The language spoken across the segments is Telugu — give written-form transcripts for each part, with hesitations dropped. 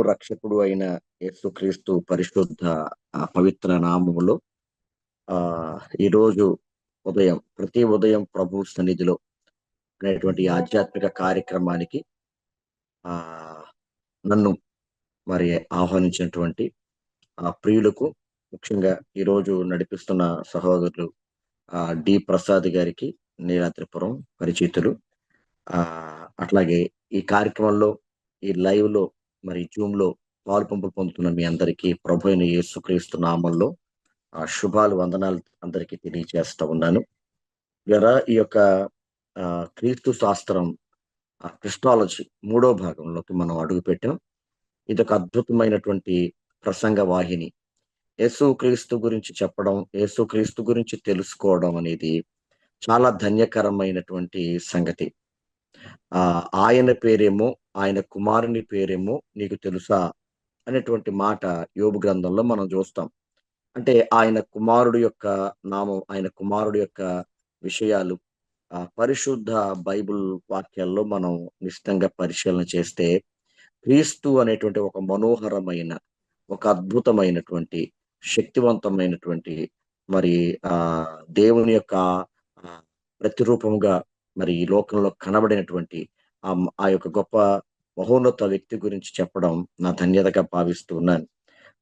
రక్షకుడు అయిన యేసుక్రీస్తు పరిశుద్ధ పవిత్ర నామములో ఈరోజు ప్రతి ఉదయం ప్రభు సన్నిధిలో అనేటువంటి ఆధ్యాత్మిక కార్యక్రమానికి ఆ నన్ను మరి ఆహ్వానించినటువంటి ప్రియులకు, ముఖ్యంగా ఈరోజు నడిపిస్తున్న సహోదరులు డి ప్రసాద్ గారికి, నీలాద్రిపురం పరిచితులు. అట్లాగే ఈ కార్యక్రమంలో, ఈ లైవ్ లో, మరి జూమ్ లో పాలు పొందుతున్న మీ అందరికీ ప్రభు అయిన యేసుక్రీస్తు నామంలో శుభాలు, వందనాలు అందరికీ తెలియజేస్తా ఉన్నాను. ఈ యొక్క క్రీస్తు శాస్త్రం క్రిస్టాలజీ 3వ భాగంలోకి మనం అడుగు పెట్టాం. ఇదొక అద్భుతమైనటువంటి ప్రసంగ వాహిని. యేసుక్రీస్తు గురించి చెప్పడం, యేసుక్రీస్తు గురించి తెలుసుకోవడం అనేది చాలా ధన్యకరమైనటువంటి సంగతి. ఆయన పేరేమో, ఆయన కుమారుని పేరేమో నీకు తెలుసా అనేటువంటి మాట యోబు గ్రంథంలో మనం చూస్తాం. అంటే ఆయన కుమారుడు యొక్క నామం, ఆయన కుమారుడు యొక్క విషయాలు పరిశుద్ధ బైబిల్ వాక్యాల్లో మనం నిశ్చితంగా పరిశీలన చేస్తే, క్రీస్తు అనేటువంటి ఒక మనోహరమైన, ఒక అద్భుతమైనటువంటి, శక్తివంతమైనటువంటి, మరి దేవుని యొక్క ప్రతిరూపముగా మరి ఈ లోకంలో కనబడినటువంటి ఆ యొక్క గొప్ప మహోన్నత వ్యక్తి గురించి చెప్పడం నా ధన్యతగా భావిస్తూ ఉన్నాను.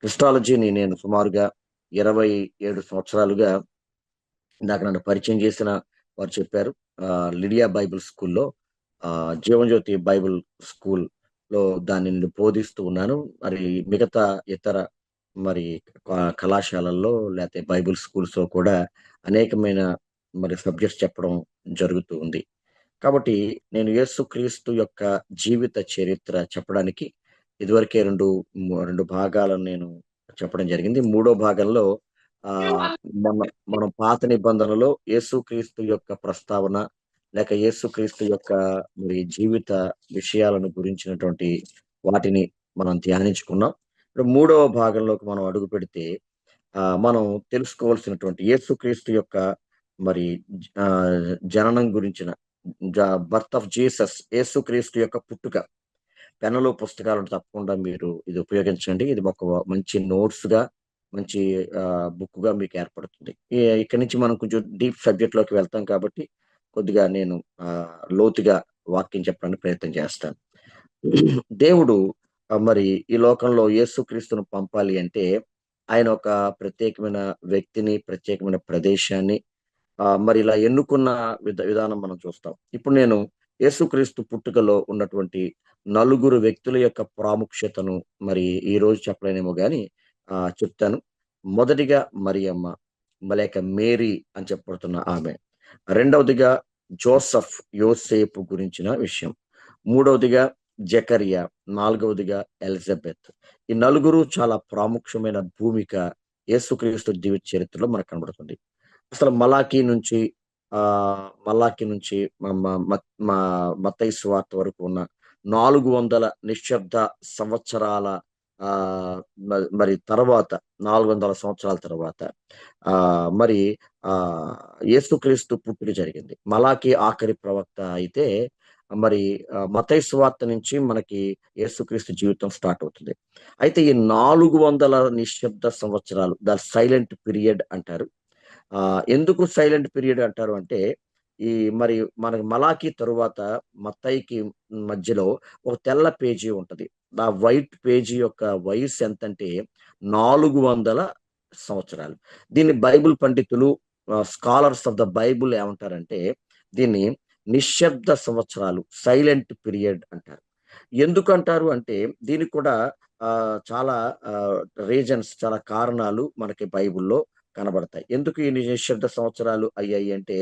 క్రిస్టాలజీని నేను సుమారుగా 27 సంవత్సరాలుగా, ఇందాక నన్ను పరిచయం చేసిన వారు చెప్పారు, లిడియా బైబిల్ స్కూల్లో, జీవన్జ్యోతి బైబిల్ స్కూల్లో దాన్ని నేను బోధిస్తూ ఉన్నాను. మరి మిగతా ఇతర మరి కళాశాలల్లో లేకపోతే బైబిల్ స్కూల్స్ కూడా అనేకమైన మరి సబ్జెక్ట్స్ చెప్పడం జరుగుతూ ఉంది. కాబట్టి నేను యేసుక్రీస్తు యొక్క జీవిత చరిత్ర చెప్పడానికి ఇదివరకే రెండు భాగాలను నేను చెప్పడం జరిగింది. 3వ భాగంలో మనం పాత నిబంధనలో యేసుక్రీస్తు యొక్క ప్రస్తావన, లేక యేసుక్రీస్తు యొక్క మరి జీవిత విషయాలను గురించినటువంటి వాటిని మనం ధ్యానించుకున్నాం. ఇప్పుడు 3వ భాగంలోకి మనం అడుగు పెడితే మనం తెలుసుకోవాల్సినటువంటి యేసుక్రీస్తు యొక్క మరి జననం గురించిన, బర్త్ ఆఫ్ జీసస్, యేసుక్రీస్తు యొక్క పుట్టుక. పెన్నులు, పుస్తకాలను తప్పకుండా మీరు ఇది ఉపయోగించండి. ఇది ఒక మంచి నోట్స్ గా, మంచి బుక్ గా మీకు ఏర్పడుతుంది. ఇక్కడి నుంచి మనం కొంచెం డీప్ సబ్జెక్ట్ లోకి వెళ్తాం కాబట్టి కొద్దిగా నేను లోతుగా వాక్యం చెప్పడానికి ప్రయత్నం చేస్తాను. దేవుడు మరి ఈ లోకంలో యేసుక్రీస్తును పంపాలి అంటే ఆయన ఒక ప్రత్యేకమైన వ్యక్తిని, ప్రత్యేకమైన ప్రదేశాన్ని మరి ఇలా ఎన్నుకున్న విధానం మనం చూస్తాం. ఇప్పుడు నేను యేసుక్రీస్తు పుట్టుకలో ఉన్నటువంటి నలుగురు వ్యక్తుల యొక్క ప్రాముఖ్యతను మరి ఈ రోజు చెప్పలేనేమో గాని చెప్తాను. మొదటిగా మరియమ్మ, లేక మేరీ అని చెప్పబడుతున్న ఆమె. రెండవదిగా జోసఫ్, యోసేపు గురించిన విషయం. మూడవదిగా జకరియా, నాలుగవదిగా ఎలిజబెత్. ఈ నలుగురు చాలా ప్రాముఖ్యమైన భూమిక యేసుక్రీస్తు జీవిత చరిత్రలో మనకు కనబడుతుంది. అసలు మలాకి నుంచి మత్తయి సువార్త వరకు ఉన్న 400 నిశ్శబ్ద సంవత్సరాల మరి తర్వాత, 400 సంవత్సరాల తర్వాత మరి యేసుక్రీస్తు పుట్టుక జరిగింది. మలాకి ఆఖరి ప్రవక్త అయితే మరి మత్తయి సువార్త నుంచి మనకి యేసుక్రీస్తు జీవితం స్టార్ట్ అవుతుంది. అయితే ఈ 400 నిశ్శబ్ద సంవత్సరాలు ద సైలెంట్ పీరియడ్ అంటారు. ఎందుకు సైలెంట్ పీరియడ్ అంటారు అంటే, ఈ మరి మనకి మలాకి తరువాత మత్తయికి మధ్యలో ఒక తెల్ల పేజీ ఉంటది. ఆ వైట్ పేజీ యొక్క వయసు ఎంతంటే 400 సంవత్సరాలు. దీన్ని బైబిల్ పండితులు, స్కాలర్స్ ఆఫ్ ద బైబుల్ ఏమంటారంటే, దీన్ని నిశ్శబ్ద సంవత్సరాలు, సైలెంట్ పీరియడ్ అంటారు. ఎందుకు అంటారు అంటే, దీనికి కూడా చాలా రీజన్స్, చాలా కారణాలు మనకి బైబిల్లో కనబడతాయి. ఎందుకు ఈ నిశ్శబ్ద సంవత్సరాలు అయ్యాయి అంటే,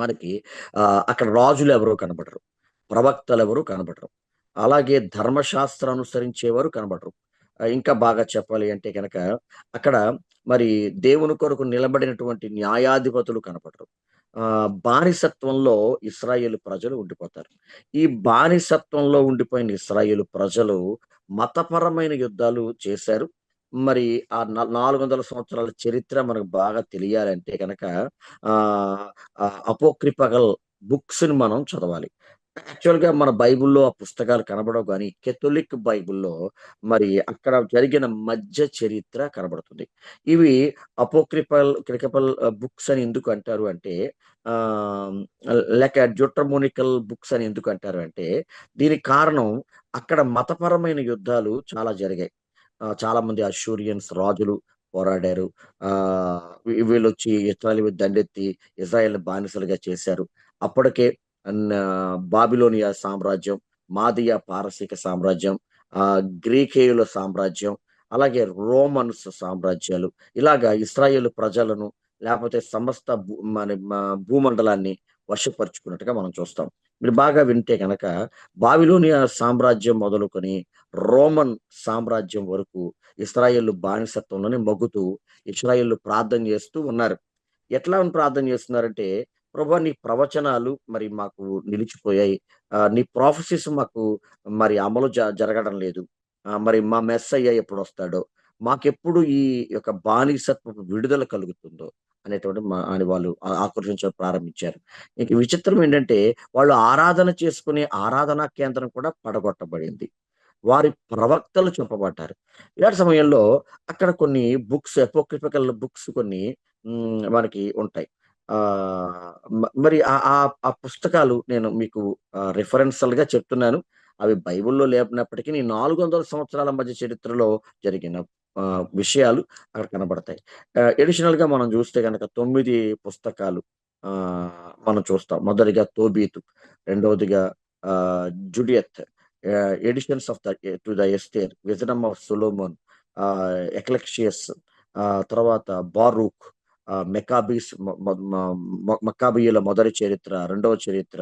మనకి అక్కడ రాజులు ఎవరు కనబడరు, ప్రవక్తలు ఎవరు కనబడరు, అలాగే ధర్మశాస్త్రం అనుసరించేవారు కనబడరు. ఇంకా బాగా చెప్పాలి అంటే కనుక అక్కడ మరి దేవుని కొరకు నిలబడినటువంటి న్యాయాధిపతులు కనబడరు. బానిసత్వంలో ఇశ్రాయేలు ప్రజలు ఉండిపోతారు. ఈ బానిసత్వంలో ఉండిపోయిన ఇశ్రాయేలు ప్రజలు మతపరమైన యుద్ధాలు చేశారు. మరి ఆ 400 సంవత్సరాల చరిత్ర మనకు బాగా తెలియాలంటే కనుక అపోక్రిఫల్ బుక్స్ ని మనం చదవాలి. యాక్చువల్‌గా మన బైబిల్‌లో ఆ పుస్తకాలు కనబడవు గానీ, కేథోలిక్ బైబిల్‌లో మరి అక్కడ జరిగిన మధ్య చరిత్ర కనబడుతుంది. ఇవి క్రికపల్ బుక్స్ అని ఎందుకు అంటారు అంటే, ఆహ్, లేక డ్యూటర్మోనికల్ బుక్స్ అని ఎందుకు అంటారు అంటే, దీనికి కారణం అక్కడ మతపరమైన యుద్ధాలు చాలా జరిగాయి. చాలామంది అష్షూరియన్స్ రాజులు పోరాడారు. వీళ్ళొచ్చి ఇస్రాయేల్ మీద దండెత్తి ఇజ్రాయెల్‌ని బానిసలుగా చేశారు. అప్పటికే బాబిలోనియా సామ్రాజ్యం, మాదియా పారసీక సామ్రాజ్యం, గ్రీకేయుల సామ్రాజ్యం, అలాగే రోమన్స్ సామ్రాజ్యాలు. ఇలాగా ఇస్రాయేలు ప్రజలను లేపోతే సమస్త భూమండలాన్ని వశపరుచుకున్నట్టుగా మనం చూస్తాం. మీరు బాగా వింటే గనక బాబిలోనియా సామ్రాజ్యం మొదలుకొని రోమన్ సామ్రాజ్యం వరకు ఇస్రాయేలు బానిసత్వంలోనే మగ్గుతూ ఇస్రాయేలు ప్రార్థన చేస్తూ ఉన్నారు. ఎట్లా ప్రార్థన చేస్తున్నారంటే, ప్రభా నీ ప్రవచనాలు మరి మాకు నిలిచిపోయాయి. నీ ప్రొఫెసీస్ మాకు మరి అమలు జరగడం లేదు. మరి మా మెస్సయ్య ఎప్పుడొస్తాడో, మాకెప్పుడు ఈ యొక్క బానిసత్వపు విడుదల కలుగుతుందో అనేటువంటి అని వాళ్ళు ఆక్రోశించడం ప్రారంభించారు. ఇంక విచిత్రం ఏంటంటే, వాళ్ళు ఆరాధన చేసుకునే ఆరాధనా కేంద్రం కూడా పడగొట్టబడింది. వారి ప్రవక్తలు చంపబడ్డారు. ఇలాంటి సమయంలో అక్కడ కొన్ని అపోక్రిఫికల్ బుక్స్ కొన్ని మనకి ఉంటాయి. మరి ఆ పుస్తకాలు నేను మీకు రిఫరెన్సల్‌గా చెప్తున్నాను. అవి బైబిల్‌లో లేనప్పటికీ 400 సంవత్సరాల మధ్య చరిత్రలో జరిగిన విషయాలు అక్కడ కనబడతాయి. అడిషనల్‌గా మనం చూస్తే గనక 9 పుస్తకాలు మనం చూస్తాం. మొదటిగా తోబీతు, రెండవదిగా Judith, additions of the Esther, wisdom of Solomon, Ecclesiasticus, తర్వాత బారూక్, మెకాబీస్ మొ మొ మ మొ మక్కాబీయుల మొదటి చరిత్ర, రెండవ చరిత్ర,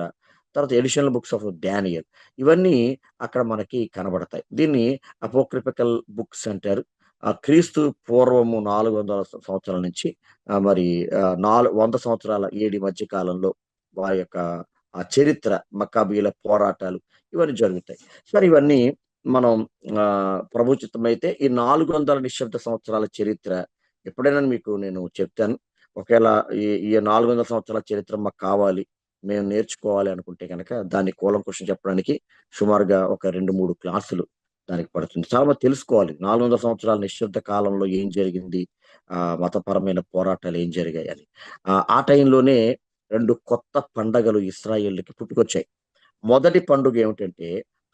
తర్వాత ఎడిషనల్ బుక్స్ ఆఫ్ డానియల్. ఇవన్నీ అక్కడ మనకి కనబడతాయి. దీన్ని అపోక్రిఫికల్ బుక్స్ అంటారు. క్రీస్తు పూర్వము 400 సంవత్సరాల నుంచి మరి 100 సంవత్సరాల ఏడి మధ్య కాలంలో వారి యొక్క ఆ చరిత్ర, మక్కాబీయుల పోరాటాలు ఇవన్నీ జరుగుతాయి. సరే ఇవన్నీ మనం ప్రభుచితమైతే ఈ 400 నిశ్శబ్ద సంవత్సరాల చరిత్ర ఎప్పుడైనా మీకు నేను చెప్తాను. ఒకేళ ఈ 400 సంవత్సరాల చరిత్ర మాకు కావాలి, మేము నేర్చుకోవాలి అనుకుంటే గనక దాన్ని కూలంకషం చెప్పడానికి సుమారుగా ఒక 2, 3 క్లాసులు దానికి పడుతుంది. చాలా మంది తెలుసుకోవాలి. 400 సంవత్సరాల నిశ్శబ్ద కాలంలో ఏం జరిగింది? మతపరమైన పోరాటాలు ఏం జరిగాయని. ఆ టైంలోనే 2 కొత్త పండగలు ఇశ్రాయేలుకి పుట్టుకొచ్చాయి. మొదటి పండుగ ఏమిటంటే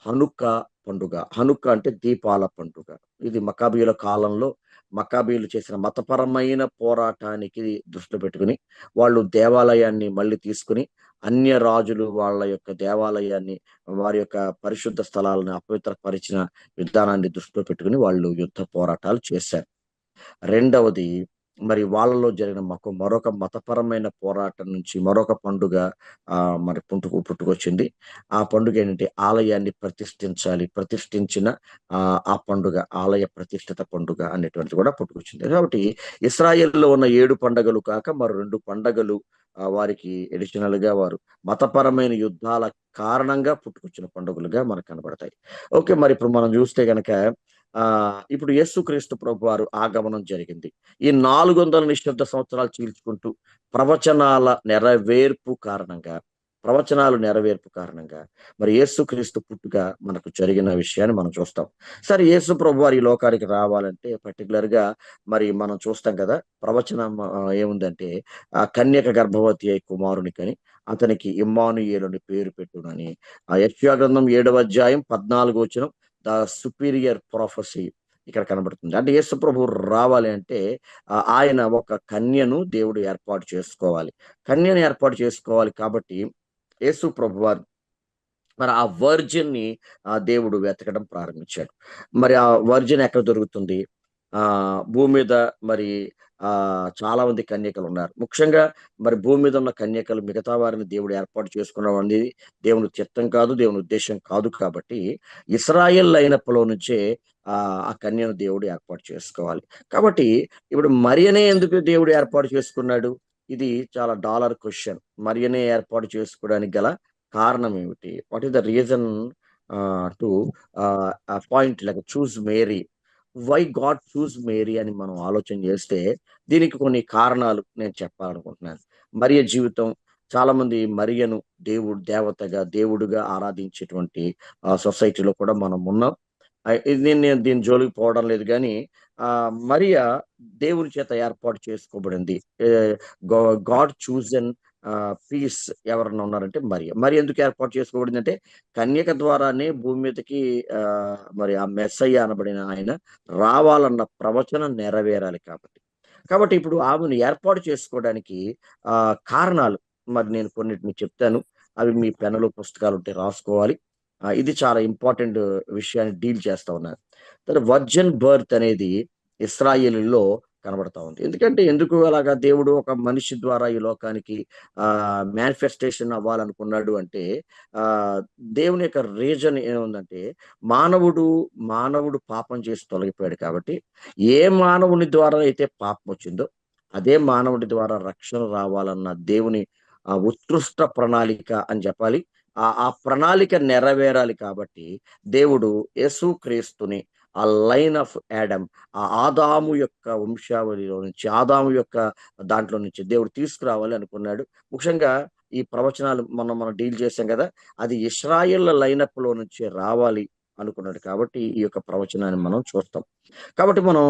హనుక్కా పండుగ. హనుక్కా అంటే దీపాల పండుగ. ఇది మక్కాబీయుల కాలంలో మక్కాబీయులు చేసిన మతపరమైన పోరాటానికి దృష్టిలో పెట్టుకొని, వాళ్ళు దేవాలయాన్ని మళ్ళీ తీసుకొని, అన్య రాజులు వాళ్ళ యొక్క దేవాలయాన్ని, వారి యొక్క పరిశుద్ధ స్థలాలను అపవిత్రపరిచిన విధానాన్ని దృష్టిలో పెట్టుకొని వాళ్ళు యుద్ధ పోరాటాలు చేశారు. రెండవది మరి వాళ్ళలో జరిగిన మరొక మతపరమైన పోరాటం నుంచి మరొక పండుగ మరి పుట్టుకొచ్చింది. ఆ పండుగ ఏంటంటే ఆలయాన్ని ప్రతిష్ఠించాలి. ప్రతిష్ఠించిన ఆ పండుగ ఆలయ ప్రతిష్ఠిత పండుగ అనేటువంటిది కూడా పుట్టుకొచ్చింది. కాబట్టి ఇస్రాయేల్‌లో ఉన్న 7 పండగలు కాక మరో 2 పండగలు వారికి అడిషనల్‌గా వారు మతపరమైన యుద్ధాల కారణంగా పుట్టుకొచ్చిన పండుగలుగా మనకు కనబడతాయి. ఓకే. మరి ఇప్పుడు మనం చూస్తే గనక ఇప్పుడు యేసుక్రీస్తు ప్రభువారు ఆగమనం జరిగింది. ఈ 400 నిశ్శబ్ద సంవత్సరాలు చీల్చుకుంటూ ప్రవచనాల నెరవేర్పు కారణంగా, ప్రవచనాలు నెరవేర్పు కారణంగా మరి యేసుక్రీస్తు పుట్టుక మనకు జరిగిన విషయాన్ని మనం చూస్తాం. సరే యేసు ప్రభువారు ఈ లోకానికి రావాలంటే పర్టిక్యులర్‌గా మరి మనం చూస్తాం కదా! ప్రవచనం ఏముందంటే కన్యక గర్భవతి అయి కుమారునికని అతనికి ఇమ్మానుయేలు అని పేరు పెట్టునని. యెషయా గ్రంథం 7వ అధ్యాయం 14 వచనం ద సుపీరియర్ ప్రొఫెసీ ఇక్కడ కనబడుతుంది. అంటే యేసు ప్రభువు రావాలి అంటే ఆయన ఒక కన్యను దేవుడు ఏర్పాటు చేసుకోవాలి. కన్యను ఏర్పాటు చేసుకోవాలి కాబట్టి యేసు ప్రభువారు మరి ఆ వర్జిన్‌ని దేవుడు వెతకడం ప్రారంభించాడు. మరి ఆ వర్జిన్ ఎక్కడ దొరుకుతుంది? భూమి మీద మరి చాలా మంది కన్యకలున్నారు. ముఖ్యంగా మరి భూమి మీద ఉన్న కన్యకలు మిగతా వారిని దేవుడు ఏర్పాటు చేసుకోవడం అనేది దేవుని చిత్తం కాదు, దేవుని ఉద్దేశ్యం కాదు కాబట్టి ఇశ్రాయేల్ అయినప్పలో నుంచే ఆ కన్యను దేవుడు ఏర్పాటు చేసుకోవాలి. కాబట్టి ఇప్పుడు మరియనే ఎందుకు దేవుడు ఏర్పాటు చేసుకున్నాడు? ఇది చాలా డాలర్ క్వెషన్. మరియనే ఏర్పాటు చేసుకోవడానికి గల కారణం ఏమిటి? What is the reason to appoint like choose Mary? Why God choose Mary అని మనం ఆలోచన చేస్తే, దీనికి కొన్ని కారణాలు నేను చెప్పాలనుకుంటున్నాను. మరియ జీవితం చాలా మంది మరియను దేవతగా, దేవుడుగా ఆరాధించేటువంటి సొసైటీలో కూడా మనం ఉన్నాం. ఇది నేను దీని జోలికి పోవడం లేదు గానీ, మరియ దేవుని చేత ఏర్పాటు చేసుకోబడింది. ఏ గా గాడ్ చూజన్ పీస్ ఎవరన్నా ఉన్నారంటే మరియ. మరి ఎందుకు ఏర్పాటు చేసుకోబడిందంటే, కన్యక ద్వారానే భూమి మీదకి మరి ఆ మెస్సయ్య అనబడిన ఆయన రావాలన్న ప్రవచనం నెరవేరాలి కాబట్టి. కాబట్టి ఇప్పుడు ఆమెను ఏర్పాటు చేసుకోవడానికి కారణాలు మరి నేను కొన్నిటిని చెప్తాను. అవి మీ పెన్నులు, పుస్తకాలుంటే రాసుకోవాలి. ఇది చాలా ఇంపార్టెంట్ విషయాన్ని డీల్ చేస్తా ఉన్నాను. వర్జిన్ బర్త్ అనేది ఇశ్రాయేలులో కనబడతా ఉంది. ఎందుకు అలాగా దేవుడు ఒక మనిషి ద్వారా ఈ లోకానికి మేనిఫెస్టేషన్ అవ్వాలనుకున్నాడు అంటే, ఆహ్, దేవుని యొక్క రీజన్ ఏముందంటే, మానవుడు, మానవుడు పాపం చేసి తొలగిపోయాడు కాబట్టి, ఏ మానవుని ద్వారా అయితే పాపం వచ్చిందో, అదే మానవుడి ద్వారా రక్షణ రావాలన్న దేవుని ఉత్కృష్ట ప్రణాళిక అని చెప్పాలి. ఆ ప్రణాళిక నెరవేరాలి కాబట్టి, దేవుడు యేసుక్రీస్తుని ఆ లైన్ ఆఫ్ యాడమ్, ఆ ఆదాము యొక్క వంశావళిలో నుంచి, ఆదాము యొక్క దాంట్లో నుంచి దేవుడు తీసుకురావాలి అనుకున్నాడు. ముఖ్యంగా ఈ ప్రవచనాలు మనం డీల్ చేసాం గదా! అది ఇశ్రాయేళ్ల లైనప్‌లో నుంచే రావాలి అనుకున్నాడు కాబట్టి, ఈ యొక్క ప్రవచనాన్ని మనం చూస్తాం. కాబట్టి మనం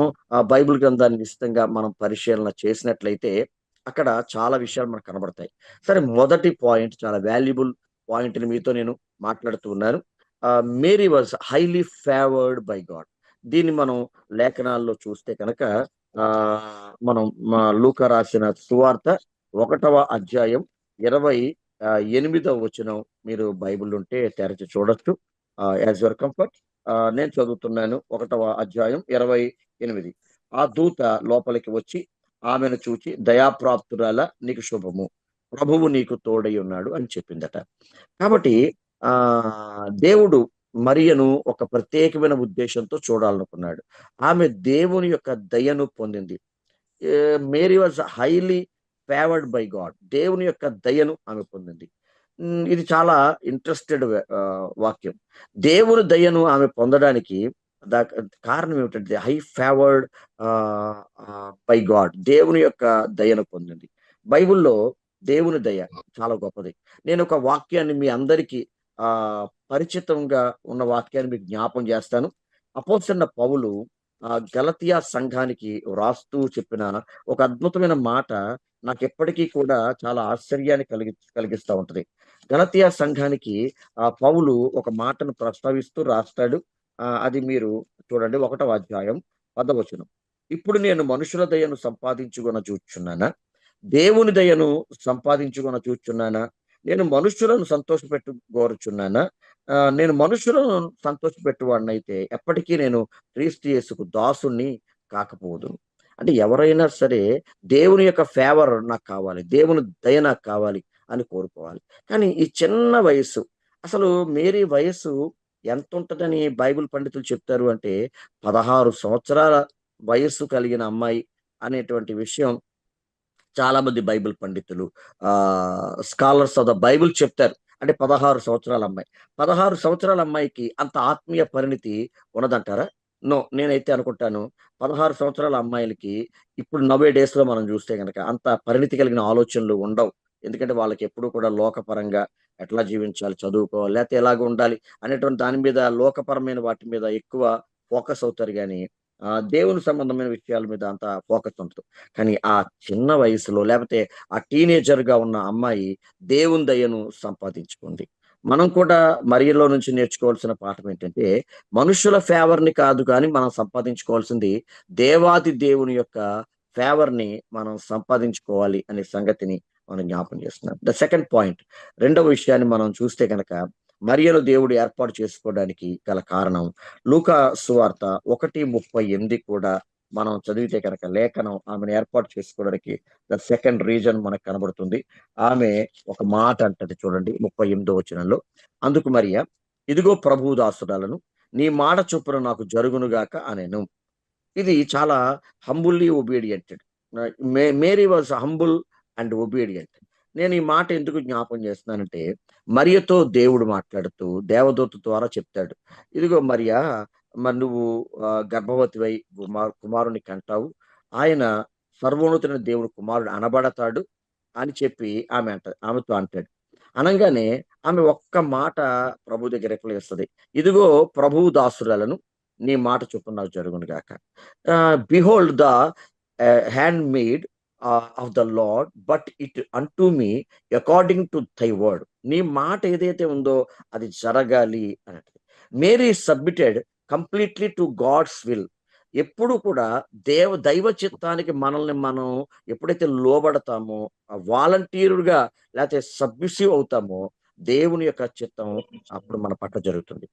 బైబిల్ గ్రంథాన్ని నిశితంగా మనం పరిశీలన చేసినట్లయితే, అక్కడ చాలా విషయాలు మనకు కనబడతాయి. సరే, మొదటి పాయింట్ చాలా వాల్యుబుల్ పాయింట్‌ని మీతో నేను మాట్లాడుతూ ఉన్నాను. Mary was highly favoured by God. దీన్ని మనం లేఖనాల్లో చూస్తే కనుక మనం లూకా రాసిన సువార్త 1వ అధ్యాయం 28వ వచనం మీరు బైబిల్ ఉంటే తెరచి చూడొచ్చు. As your comfort. నేను చదువుతున్నాను. 1వ అధ్యాయం 28. ఆ దూత లోపలికి వచ్చి ఆమెను చూచి, దయాప్రాప్తురాలా నీకు శుభము. ప్రభువు నీకు తోడై ఉన్నాడు అని చెప్పిందట. కాబట్టి దేవుడు మరియను ఒక ప్రత్యేకమైన ఉద్దేశంతో చూడాలనుకున్నాడు. ఆమె దేవుని యొక్క దయను పొందింది. Mary was highly favoured by God. దేవుని యొక్క దయను ఆమె పొందింది. ఇది చాలా ఇంట్రెస్టెడ్ వాక్యం. దేవుని దయను ఆమె పొందడానికి ద కారణం ఏమిటంటే, హై ఫేవర్డ్ బై గాడ్. దేవుని యొక్క దయను పొందింది. బైబిల్‌లో దేవుని దయ చాలా గొప్పది. నేనొక వాక్యాన్ని మీ అందరికీ పరిచితంగా ఉన్న వాక్యాన్ని మీకు జ్ఞాపం చేస్తాను. అపోస్తలుడైన పౌలు గలతీయ సంఘానికి వ్రాస్తూ చెప్పిన ఒక అద్భుతమైన మాట నాకెప్పటికీ కూడా చాలా ఆశ్చర్యాన్ని కలిగిస్తా ఉంటది. గలతీయ సంఘానికి పౌలు ఒక మాటను ప్రస్తావిస్తూ రాస్తాడు. అది మీరు చూడండి, 1వ అధ్యాయం 10వ వచనం. ఇప్పుడు నేను మనుషుల దయను సంపాదించుకొన చూచుచున్నానా? దేవుని దయను సంపాదించుకొన చూచుచున్నానా? నేను మనుష్యులను గోరుచున్నానా? నేను మనుషులను సంతోషపెట్టువాడినైతే ఎప్పటికీ నేను క్రీస్తు యేసుకు దాసుడిని కాకపోదును. అంటే ఎవరైనా సరే దేవుని యొక్క ఫేవర్ నాకు కావాలి, దేవుని దయ నాకు కావాలి అని కోరుకోవాలి. కానీ ఈ చిన్న వయస్సు, అసలు మేరీ వయస్సు ఎంతుంటదని బైబిల్ పండితులు చెప్తారు అంటే, 16 సంవత్సరాల వయస్సు కలిగిన అమ్మాయి అనేటువంటి విషయం చాలామంది బైబిల్ పండితులు, స్కాలర్స్ ఆఫ్ ద బైబిల్ చెప్తారు. అంటే 16 సంవత్సరాల అమ్మాయి. 16 సంవత్సరాల అమ్మాయికి అంత ఆత్మీయ పరిణితి ఉన్నదంటారా? నో. నేనైతే అనుకుంటాను, 16 సంవత్సరాల అమ్మాయిలకి ఇప్పుడు నౌ ఏ డేస్‌లో మనం చూస్తే గనక అంత పరిణితి కలిగిన ఆలోచనలు ఉండవు. ఎందుకంటే వాళ్ళకెప్పుడూ కూడా లోకపరంగా ఎట్లా జీవించాలి, చదువుకోవాలి, లేతే ఎలాగుండాలి అనేటువంటి దాని మీద, లోకపరమైన వాటి మీద ఎక్కువ ఫోకస్ అవుతారు గానీ, దేవుని సంబంధమైన విషయాల మీద అంత ఫోకస్ ఉండదు. కానీ ఆ చిన్న వయసులో, లేపోతే ఆ టీనేజర్‌గా ఉన్న అమ్మాయి దేవుని దయను సంపాదించుకుంది. మనం కూడా మరియలో నుంచి నేర్చుకోవాల్సిన పాఠం ఏంటంటే, మనుషుల ఫేవర్‌ని కాదు కానీ మనం సంపాదించుకోవాల్సింది దేవాది దేవుని యొక్క ఫేవర్‌ని మనం సంపాదించుకోవాలి అనే సంగతిని మనం జ్ఞాపకం చేస్తున్నాం. ద సెకండ్ పాయింట్, రెండవ విషయాన్ని మనం చూస్తే గనక, మరియను దేవుడు ఏర్పాటు చేసుకోవడానికి గల కారణం లూకా సువార్త 1:38 కూడా మనం చదివితే కనుక, లేఖనం ఆమెను ఏర్పాటు చేసుకోవడానికి ద సెకండ్ రీజన్ మనకు కనబడుతుంది. ఆమె ఒక మాట అంటది చూడండి, 38వ వచనంలో. అందుకు మరియ, ఇదిగో ప్రభువు దాసురాలను, నీ మాట చొప్పున నాకు జరుగును గాక అనెను. ఇది చాలా హంబుల్లీ ఒబీడియంటెడ్. Mary was humble and obedient. నేను ఈ మాట ఎందుకు జ్ఞాపకం చేస్తున్నానంటే, మరియతో దేవుడు మాట్లాడుతూ దేవదూత ద్వారా చెప్తాడు. ఇదిగో మరియా, మరి నువ్వు గర్భవతివై కుమారుని కంటావు. ఆయన సర్వోన్నతుడైన దేవుడు కుమారుడు అనబడతాడు. అని చెప్పి ఆమెతో అంటాడు. అనంగానే ఆమె ఒక్క మాట ప్రభు దగ్గర రిప్లై ఇస్తది. ఇదిగో ప్రభువు దాసురాలను, నీ మాట చొప్పున నాకు జరుగును గాక. Behold the handmaid of the Lord, but it unto me according to thy word. నీ మాట ఏదైతే ఉందో అది జరగాలి అన్నట్టు. Mary submitted completely to God's will. ఎప్పుడు కూడా దైవ చిత్తానికి మనల్ని మనం ఎప్పుడైతే లోబడతామో, వాలంటీర్‌గా లేతే సబ్మిసివ్ అవుతామో, దేవుని యొక్క చిత్తం అప్పుడు మన పట్ల జరుగుతుంది.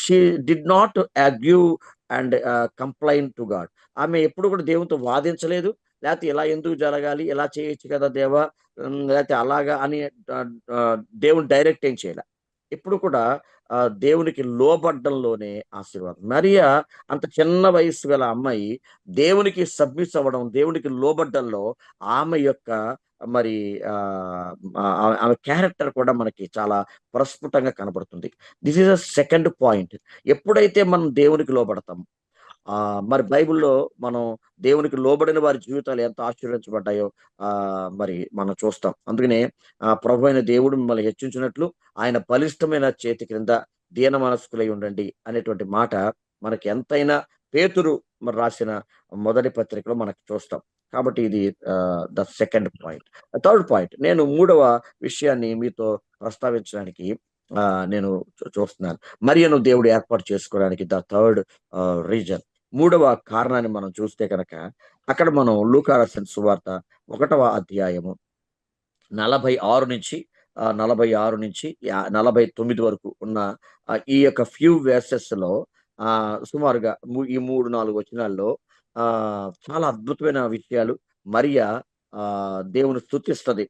She did not argue and complain to God. ఆమె ఎప్పుడు కూడా దేవునితో వాదించలేదు. లేతే ఇలా ఎందుకు జరగాలి? ఇలా చేయొచ్చు కదా దేవా! లేతే అలాగా అని ఆహ్, ఆహ్, దేవుడు డైరెక్ట్ ఏం చేయలా. ఎప్పుడు కూడా దేవునికి లోబడ్డంలోనే ఆశీర్వాదం. మరియా అంత చిన్న వయస్సు గల అమ్మాయి దేవునికి సబ్మిస్ అవ్వడం, దేవునికి లోబడ్డంలో ఆమె యొక్క మరి ఆమె క్యారెక్టర్ కూడా మనకి చాలా ప్రస్ఫుటంగా కనబడుతుంది. This is the second point. ఎప్పుడైతే మనం దేవునికి లోబడతామో, మరి బైబిల్‌లో మనం దేవునికి లోబడిన వారి జీవితాలు ఎంత ఆశీర్వదించబడ్డాయో మరి మనం చూస్తాం. అందుకనే ప్రభువైన దేవుడు మిమ్మల్ని హెచ్చించినట్లు ఆయన బలిష్టమైన చేతి క్రింద దీన మనస్కులై ఉండండి అనేటువంటి మాట మనకి ఎంతైనా పేతురు మరి రాసిన మొదటి పత్రికలో మనకు చూస్తాం. కాబట్టి ఇది the second point. Third point, నేను మూడవ విషయాన్ని మీతో ప్రస్తావించడానికి నేను చూస్తున్నాను. మరియను దేవుడు ఏర్పాటు చేసుకోవడానికి ద థర్డ్ రీజన్. మూడవ కారణాన్ని మనం చూస్తే గనక, అక్కడ మనం లూకా రాసిన సువార్త 1వ అధ్యాయము 46 నుంచి 46 నుంచి 49 వరకు ఉన్న ఈ యొక్క ఫ్యూ వెర్సెస్‌లో సుమారుగా ఈ 3, 4 వచనాల్లో చాలా అద్భుతమైన విషయాలు. మరియ దేవుని స్తుతిస్తది.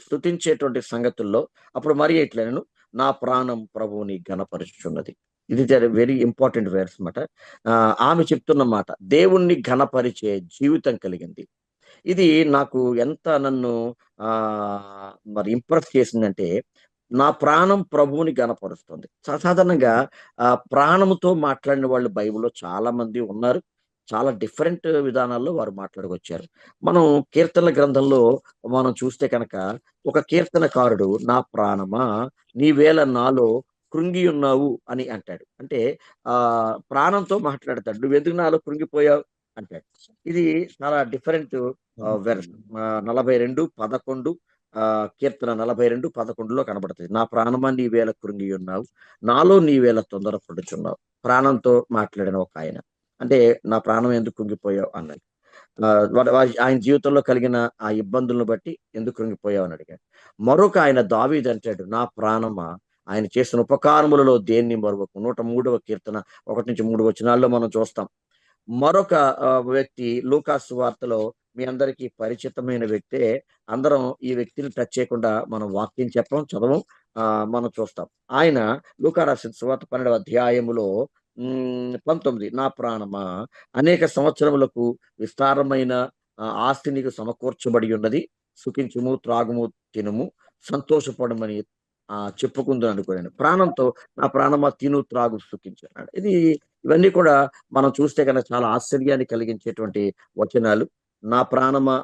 స్తుతించేటువంటి సంగతుల్లో అప్పుడు మరియ ఇట్లనెను, "నా ప్రాణం ప్రభువుని ఘనపరుచుచున్నది." ఇది వెరీ ఇంపార్టెంట్ వర్స్ మాట. ఆమె చెప్తున్న మాట, దేవుణ్ణి ఘనపరిచే జీవితం కలిగింది. ఇది నాకు ఎంత నన్ను మరి ఇంప్రెస్ చేసిందంటే, నా ప్రాణం ప్రభువుని ఘనపరుస్తుంది. సాధారణంగా ప్రాణముతో మాట్లాడిన వాళ్ళు బైబిల్‌లో చాలా మంది ఉన్నారు. చాలా డిఫరెంట్ విధానాల్లో వారు మాట్లాడుకొచ్చారు. మనం కీర్తనల గ్రంథంలో మనం చూస్తే కనుక, ఒక కీర్తనకారుడు "నా ప్రాణమా నీవేళ నాలో కృంగియున్నావు" అని అంటాడు. అంటే ప్రాణంతో మాట్లాడతాడు. "నువ్వెందుకు నాలో కృంగిపోయావు" అంటాడు. ఇది చాలా డిఫరెంట్ వెర్స్. 42, 11 కీర్తన 42, 11లో కనబడుతది. "నా ప్రాణమా నీవేళ కృంగియున్నావు, నాలో నీవేళ తొందరపడుచున్నావు." ప్రాణంతో మాట్లాడిన ఒకాయన. అంటే నా ప్రాణం ఎందుకు కృంగిపోయావు అన్నాడు. ఆయన జీవితంలో కలిగిన ఆ ఇబ్బందులను బట్టి ఎందుకు కృంగిపోయావు అని అడిగాడు. మరొక ఆయన దావీదు అంటాడు, "నా ప్రాణమా ఆయన చేసిన ఉపకారములలో దేన్ని మరువకు." 103వ కీర్తన 1-3 వచనాల్లో మనం చూస్తాం. మరొక వ్యక్తి లూకా సువార్తలో మీ అందరికీ పరిచితమైన వ్యక్తే. అందరం ఈ వ్యక్తిని టచ్ చేయకుండా మనం వాక్యం చదవం. మనం చూస్తాం. ఆయన లూకా రాసిన సువార్త 12వ అధ్యాయములో 19, "నా ప్రాణమా అనేక సంవత్సరములకు విస్తారమైన ఆస్తి నీకు సమకూర్చబడి ఉన్నది. సుఖించుము, త్రాగుము, తినుము, సంతోషపడమని చెప్పుకుందును అనుకోనాను. ప్రాణంతో నా ప్రాణమా తిను, త్రాగు, సుఖించు" అన్నాడు. ఇవన్నీ కూడా మనం చూస్తే గనక చాలా ఆశ్చర్యాన్ని కలిగించేటువంటి వచనాలు. "నా ప్రాణమా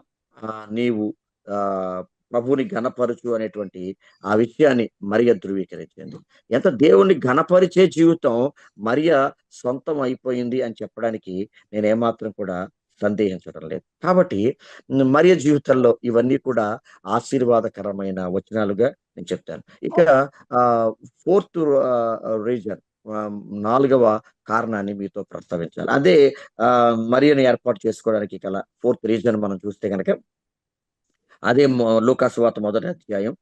నీవు ఆహ్, ప్రభువుని ఘనపరచు" అనేటువంటి ఆ విషయాన్ని మరియ ధృవీకరించింది. ఎంత దేవుణ్ణి ఘనపరిచే జీవితం మరియ సొంతం అయిపోయింది అని చెప్పడానికి నేనేమాత్రం కూడా సందేహించడం లేదు. కాబట్టి మరియ జీవితంలో ఇవన్నీ కూడా ఆశీర్వాదకరమైన వచనాలుగా నేను చెప్తాను. ఇక ఫోర్త్ రీజన్, నాలుగవ కారణాన్ని మీతో ప్రస్తావించాలి. అదే మరియను ఏర్పాటు చేసుకోవడానికి గల ఫోర్త్ రీజన్ మనం చూస్తే గనక, అదే లూకా సువార్త మొదటి అధ్యాయం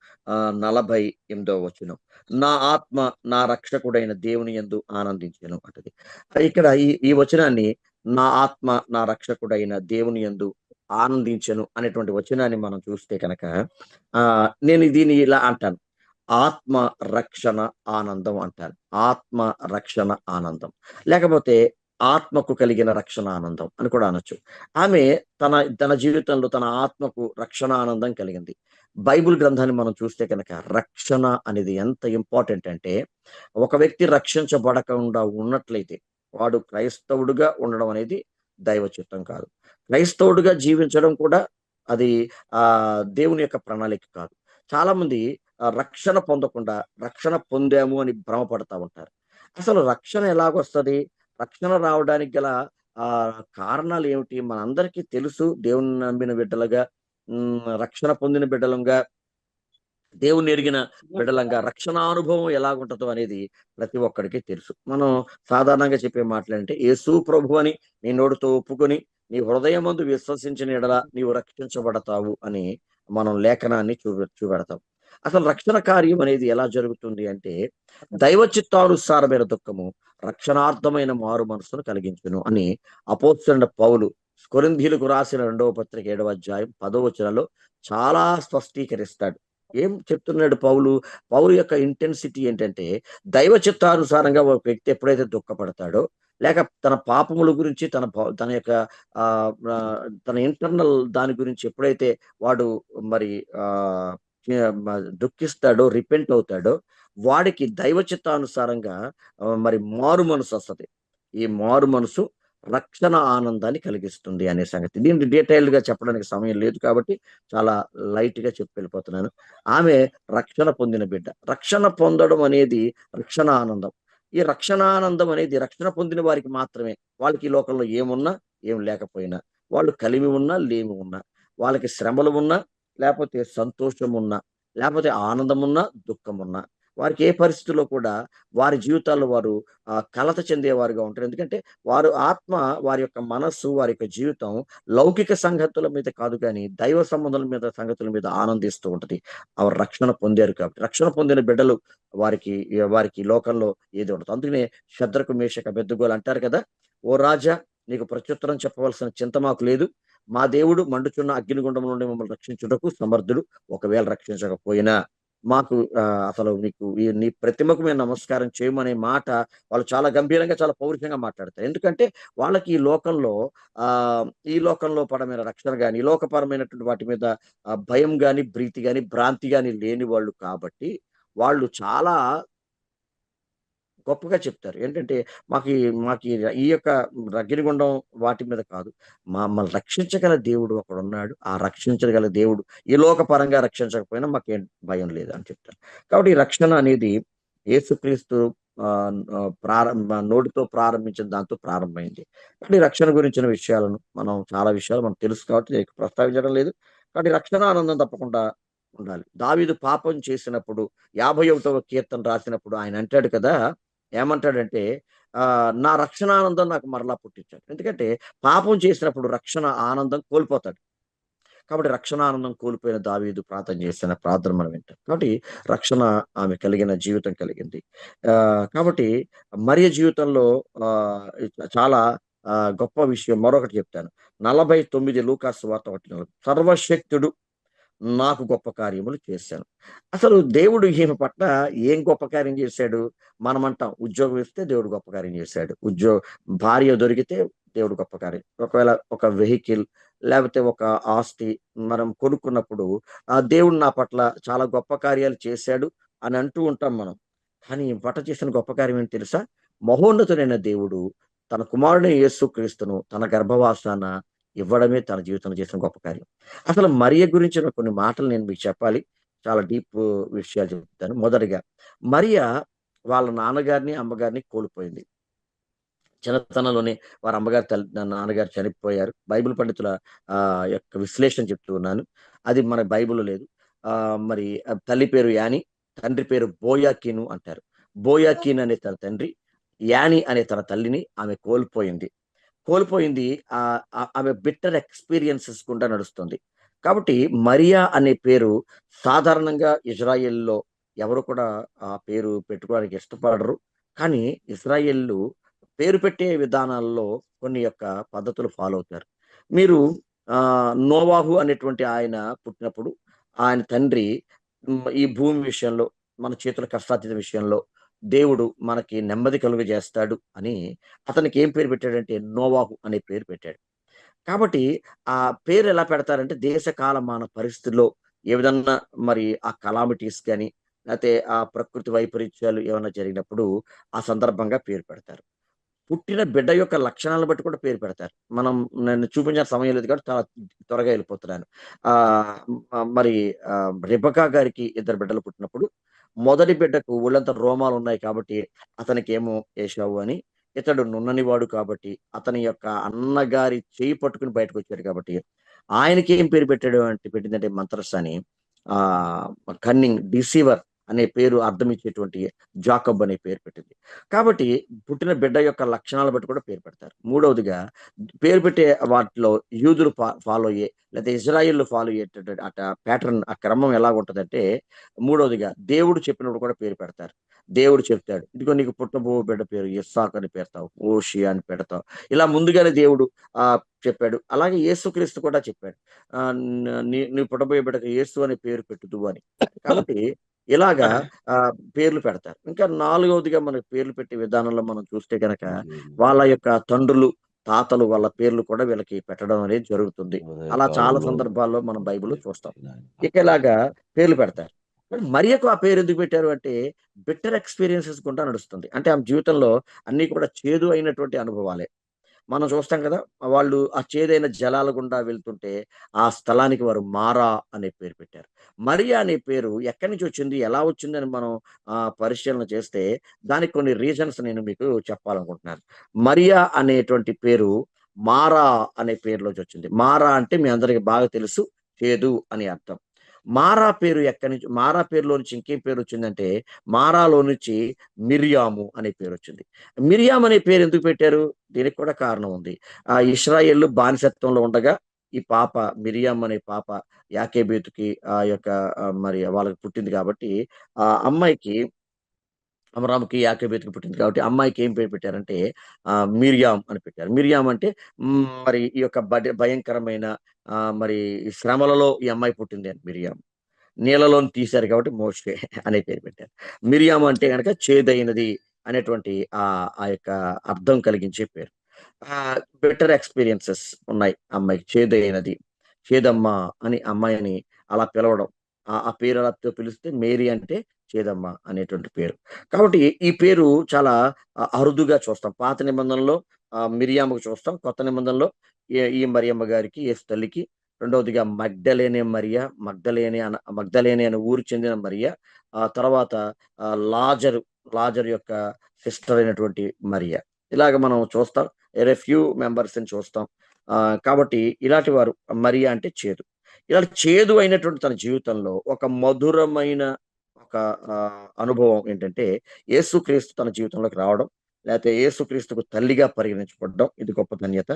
48వ వచనం. "నా ఆత్మ నా రక్షకుడైన దేవుని యందు ఆనందించెను" అంటది. ఇక్కడ ఈ వచనాన్ని, "నా ఆత్మ నా రక్షకుడైన దేవుని యందు ఆనందించెను" అనేటువంటి వచనాన్ని మనం చూస్తే కనుక, నేను దీన్ని ఇలా అంటాను. ఆత్మ రక్షణ ఆనందం అంటాను. ఆత్మ రక్షణ ఆనందం. లేకపోతే ఆత్మకు కలిగిన రక్షణ ఆనందం అని కూడా అనొచ్చు. ఆమె తన తన జీవితంలో తన ఆత్మకు రక్షణ ఆనందం కలిగింది. బైబిల్ గ్రంథాన్ని మనం చూస్తే కనుక రక్షణ అనేది ఎంత ఇంపార్టెంట్ అంటే, ఒక వ్యక్తి రక్షించబడకుండా ఉన్నట్లయితే వాడు క్రైస్తవుడుగా ఉండడం అనేది దైవ చిత్తం కాదు. క్రైస్తవుడుగా జీవించడం కూడా అది దేవుని యొక్క ప్రణాళిక కాదు. చాలామంది రక్షణ పొందకుండా రక్షణ పొందాము అని భ్రమపడతా ఉంటారు. అసలు రక్షణ ఎలాగొస్తది? రక్షణ రావడానికి గల కారణాలేమిటి? మనందరికీ తెలుసు దేవుడిని నమ్మిన బిడ్డలుగా, రక్షణ పొందిన బిడ్డలంగా, దేవుణ్ణెరిగిన బిడ్డలంగా రక్షణానుభవం ఎలాగుంటదో అనేది ప్రతి ఒక్కడికి తెలుసు. మనం సాధారణంగా చెప్పే మాటలేంటే, యేసు ప్రభు అని నీ నోటితో ఒప్పుకొని, నీ హృదయమందు విశ్వసించిన యెడల నీవు రక్షించబడతావు అని మనం లేఖనాన్ని చూపెడతాం. అసలు రక్షణ కార్యం అనేది ఎలా జరుగుతుంది అంటే, దైవ చిత్తానుసారమైన దుఃఖము రక్షణార్థమైన మారు మనస్సును కలిగించును అని అపోస్తలుడైన పౌలు కొరింథీయులకు రాసిన 2వ పత్రిక 7వ అధ్యాయం 10వ వచనంలో చాలా స్పష్టీకరిస్తాడు. ఏం చెప్తున్నాడు పౌలు? పౌలు యొక్క ఇంటెన్సిటీ ఏంటంటే, దైవ చిత్తానుసారంగా ఒక వ్యక్తి ఎప్పుడైతే దుఃఖపడతాడో, లేక తన పాపముల గురించి తన యొక్క తన ఇంటర్నల్ దాని గురించి ఎప్పుడైతే వాడు మరి ఆహ్, దుఃఖిస్తాడో, రిపెంట్ అవుతాడో, వాడికి దైవ చిత్తానుసారంగా మరి మారు మనసొస్తది. ఈ మారు మనసు రక్షణ ఆనందాన్ని కలిగిస్తుంది అనే సంగతి. దీన్ని డీటెయిల్డ్‌గా చెప్పడానికి సమయం లేదు కాబట్టి చాలా లైట్‌గా చెప్పి వెళ్ళిపోతున్నాను. ఆమె రక్షణ పొందిన బిడ్డ. రక్షణ పొందడం అనేది రక్షణ ఆనందం. ఈ రక్షణానందం అనేది రక్షణ పొందిన వారికి మాత్రమే. వాళ్ళకి ఈ లోకంలో ఏమున్నా, ఏం లేకపోయినా, వాళ్ళు కలిమి ఉన్నా, లేమి ఉన్నా, వాళ్ళకి శ్రమలు ఉన్నా, లేపోతే సంతోషమున్నా, లేపోతే ఆనందమున్నా, దుఃఖమున్నా, వారికి ఏ పరిస్థితుల్లో కూడా వారి జీవితాల్లో వారు కలత చెందేవారుగా ఉంటారు. ఎందుకంటే వారు ఆత్మ, వారి యొక్క మనస్సు, వారి యొక్క జీవితం లౌకిక సంగతుల మీద కాదు గానీ, దైవ సంబంధుల మీద సంగతుల మీద ఆనందిస్తూ ఉంటది. ఆవిడ రక్షణ పొందారు కాబట్టి. రక్షణ పొందిన బిడ్డలు వారికి లోకంలో ఏది ఉండదు. అందుకనే షద్రకు, మేషకు, అబేద్నెగోలు అంటారు కదా! "ఓ రాజా! నీకు ప్రత్యుత్తరం చెప్పవలసిన చింత మాకు లేదు. మా దేవుడు మండుచున్న అగ్నిగుండం నుండి మమ్మల్ని రక్షించుటకు సమర్థుడు. ఒకవేళ రక్షించకపోయినా మాకు అసలు నీ ప్రతిమకు మేము నమస్కారం చేయమనే" మాట వాళ్ళు చాలా గంభీరంగా, చాలా పౌరుషంగా మాట్లాడతారు. ఎందుకంటే వాళ్ళకి ఈ లోకంలో పడమైన రక్షణ గాని, ఈ లోకపరమైనటువంటి వాటి మీద భయం గాని, ప్రీతి గాని, భ్రాంతి గాని లేని వాళ్ళు కాబట్టి, వాళ్ళు చాలా గొప్పగా చెప్తారు. ఏంటంటే మాకీ ఈ యొక్క అగ్నిగుండం వాటి మీద కాదు. మమ్మల్ని రక్షించగల దేవుడు ఒకడున్నాడు. ఆ రక్షించగల దేవుడు ఈ లోకపరంగా రక్షించకపోయినా మాకేం భయం లేదు అని చెప్తారు. కాబట్టి ఈ రక్షణ అనేది యేసుక్రీస్తు నోటితో ప్రారంభించిన దాంతో ప్రారంభమైంది. కానీ రక్షణ గురించిన విషయాలను చాలా విషయాలు మనకు తెలుసు కాబట్టి నేను ప్రస్తావించడం లేదు. కాబట్టి రక్షణ ఆనందం తప్పకుండా ఉండాలి. దావీదు పాపం చేసినప్పుడు 51వ కీర్తన రాసినప్పుడు ఆయన అంటాడు కదా! ఏమంటాడంటే నా రక్షణానందం నాకు మరలా పుట్టించాడు. ఎందుకంటే పాపం చేసినప్పుడు రక్షణ ఆనందం కోల్పోతాడు. కాబట్టి రక్షణానందం కోల్పోయిన దావీదు ప్రార్థన చేసిన ప్రార్థన మనం వింటాం. కాబట్టి రక్షణ ఆమె కలిగిన జీవితం కలిగింది. కాబట్టి మరియ జీవితంలో చాలా గొప్ప విషయం మరొకటి చెప్తాను. 49 లూకాసు సువార్త 1 సర్వశక్తుడు నాకు గొప్ప కార్యములు చేశాను. అసలు దేవుడు ఈమె పట్ల ఏం గొప్ప కార్యం చేశాడు? మనమంటాం ఉద్యోగం ఇస్తే దేవుడు గొప్ప కార్యం చేశాడు. భార్య దొరికితే దేవుడు గొప్ప కార్యం. ఒకవేళ ఒక వెహికల్ లేకపోతే ఒక ఆస్తి మనం కొనుక్కున్నప్పుడు దేవుడు నా పట్ల చాలా గొప్ప కార్యాలు చేశాడు అని అంటూ ఉంటాం మనం. కానీ ఈమె పట్ల చేసిన గొప్ప కార్యం ఏంటి తెలుసా? మహోన్నతుడైన దేవుడు తన కుమారుడైన యేసుక్రీస్తును తన గర్భవాసాన ఇవ్వడమే తన జీవితంలో చేసిన గొప్ప కార్యం. అసలు మరియ గురించిన కొన్ని మాటలు నేను మీకు చెప్పాలి. చాలా డీప్ విషయాలు చెప్తాను. మొదటిగా మరియ వాళ్ళ నాన్నగారిని, అమ్మగారిని కోల్పోయింది. చిన్నతనంలోనే వారి నాన్నగారు చనిపోయారు. బైబిల్ పండితుల యొక్క విశ్లేషణ చెప్తూ ఉన్నాను. అది మన బైబిల్‌లో లేదు. మరి తల్లి పేరు యాని, తండ్రి పేరు బోయాకీను అంటారు. బోయాకీన్ అనే తన తండ్రి, యాని అనే తన తల్లిని ఆమె కోల్పోయింది. కోల్పోయింది. ఆమె బిట్టర్ ఎక్స్‌పీరియన్సెస్ గుండా నడుస్తుంది. కాబట్టి మరియా అనే పేరు సాధారణంగా ఇజ్రాయెల్‌లో ఎవరు కూడా ఆ పేరు పెట్టుకోవడానికి ఇష్టపడరు. కానీ ఇశ్రాయేలీయులు పేరు పెట్టే విధానాల్లో కొన్ని యొక్క పద్ధతులు ఫాలో అవుతారు. మీరు నోవాహు అనేటువంటి ఆయన పుట్టినప్పుడు ఆయన తండ్రి ఈ భూమి విషయంలో, మన చేతుల కష్టాతీత విషయంలో దేవుడు మనకి నెమ్మది కలుగజేస్తాడు అని అతనికి ఏం పేరు పెట్టాడంటే నోవాహు అనే పేరు పెట్టాడు. కాబట్టి ఆ పేరు ఎలా పెడతారంటే దేశ కాలమాన పరిస్థితుల్లో ఏ విధంగా మరి ఆ కలామిటీస్ గాని, లేతే ఆ ప్రకృతి వైపరీత్యాలు ఏమన్నా జరిగినప్పుడు ఆ సందర్భంగా పేరు పెడతారు. పుట్టిన బిడ్డ యొక్క లక్షణాలను బట్టి కూడా పేరు పెడతారు. నేను చూపించిన సమయం లేదు కాబట్టి చాలా త్వరగా వెళ్ళిపోతున్నాను. మరి రెబెకా గారికి ఇద్దరు బిడ్డలు పుట్టినప్పుడు మొదటి బిడ్డకు ఒళ్ళంతా రోమాలున్నాయి కాబట్టి అతనికేమో ఏశావు అని, ఇతడు నున్ననివాడు కాబట్టి అతని యొక్క అన్నగారి చెయ్యి పట్టుకొని బయటకొచ్చాడు కాబట్టి ఆయనకి ఏం పేరు పెట్టిందంటే మంత్రసాని, కన్నింగ్, డిసీవర్ అనే పేరు అర్థం ఇచ్చేటువంటి జాకబ్ అనే పేరు పెట్టింది. కాబట్టి పుట్టిన బిడ్డ యొక్క లక్షణాలను బట్టి కూడా పేరు పెడతారు. మూడవదిగా పేరు పెట్టే వాటిలో యూదులు ఫాలో అయ్యే లేతే ఇజ్రాయేల్‌లు ఫాలో అయ్యేటటువంటి ప్యాటర్న్, ఆ క్రమం ఎలాగుంటదంటే, మూడవదిగా దేవుడు చెప్పినప్పుడు కూడా పేరు పెడతారు. దేవుడు చెప్తాడు, "ఇదిగో నీకు పుట్టబో బిడ్డ పేరు ఇస్సాకు అని పెడతావు. ఓషియా అని పెడతావు." ఇలా ముందుగానే దేవుడు చెప్పాడు. అలాగే యేసుక్రీస్తు కూడా చెప్పాడు. "నీ పుట్టబోయే బిడ్డకు యేసు అనే పేరు పెట్టుదువు" అని. కాబట్టి ఇలాగా పేర్లు పెడతారు. ఇంకా నాలుగవదిగా మనకు పేర్లు పెట్టే విధానంలో మనం చూస్తే గనక వాళ్ళ యొక్క తండ్రులు, తాతలు వాళ్ళ పేర్లు కూడా వీళ్ళకి పెట్టడం అనేది జరుగుతుంది. అలా చాలా ఉదయకాలంలో సందర్భాల్లో మనం బైబిల్‌లో చూస్తాం. ఇక ఇలాగా పేర్లు పెడతారు. కానీ మరియకు ఆ పేరు ఎందుకు పెట్టారు అంటే, బిట్టర్ ఎక్స్‌పీరియన్సెస్ గుండా నడుస్తుంది. అంటే ఆమె జీవితంలో అన్నీ కూడా చేదు అయినటువంటి అనుభవాలే. మనం చూస్తాం కదా! వాళ్ళు ఆ చేదైన జలాల గుండా వెళ్తుంటే, ఆ స్థలానికి వారు మారా అనే పేరు పెట్టారు. మరియా అనే పేరు ఎక్కడి నుంచి వచ్చింది? ఎలా వచ్చిందని మనం పరిశీలన చేస్తే, దానికి కొన్ని రీజన్స్ నేను మీకు చెప్పాలనుకుంటున్నాను. మరియా అనేటువంటి పేరు మారా అనే పేరులోంచొచ్చింది. మారా అంటే మీ అందరికి బాగా తెలుసు, చేదు అని అర్థం. మారా పేరు ఎక్కడి నుంచి, మారా పేరులో నుంచి ఇంకేం పేరొచ్చిందంటే, మారాలో నుంచి మిర్యాము అనే పేరొచ్చింది. మిరియాం అనే పేరు ఎందుకు పెట్టారు? దీనికి కూడా కారణం ఉంది. ఇశ్రాయేలు బానిసత్వంలో ఉండగా ఈ పాప మిరియాం అనే పాప యాకేబేతుకి యొక్క మరి వాళ్ళకి పుట్టింది కాబట్టి, ఆ అమ్మాయికి, అమరాముకి, యాకోబేతుకి పుట్టింది కాబట్టి అమ్మాయికి ఏం పేరు పెట్టారంటే మిర్యాం అని పెట్టారు. మిర్యాం అంటే మరి ఈ యొక్క భయంకరమైన మరి ఈ శ్రమలలో ఈ అమ్మాయి పుట్టింది అని మిర్యాం. నీళ్ళలోని తీశారు కాబట్టి మోషే అనే పేరు పెట్టారు. మిరియాము అంటే గనక చేదైనది అనేటువంటి ఆ యొక్క అర్థం కలిగించే పేరు. బెటర్ ఎక్స్‌పీరియన్సెస్ ఉన్నాయి ఆ అమ్మాయికి. చేదైనది, చేదమ్మ అని అమ్మాయిని అలా పిలవడం. ఆ పేరు అలాతో పిలిస్తే మేరీ అంటే చేదమ్మ అనేటువంటి పేరు. కాబట్టి ఈ పేరు చాలా అరుదుగా చూస్తాం. పాత నిబంధనలో మిరియాముకు చూస్తాం. కొత్త నిబంధనలో ఈ మరియమ్మ గారికి, యేసు తల్లికి. రెండవదిగా మగ్దలేనే అనే ఊరికి చెందిన మరియ. ఆ తర్వాత లాజరు, లాజరు యొక్క సిస్టర్ అయినటువంటి మరియ. ఇలాగ మనం చూస్తాం. ఫ్యూ మెంబర్స్‌ని చూస్తాం. కాబట్టి ఇలాంటి వారు మరియ అంటే చేదు. ఇలాంటి చేదు అయినటువంటి తన జీవితంలో ఒక మధురమైన ఒక అనుభవం ఏంటంటే, యేసుక్రీస్తు తన జీవితంలోకి రావడం. లేతే యేసుక్రీస్తుకు తల్లిగా పరిగణించబడడం. ఇది గొప్ప ధన్యత.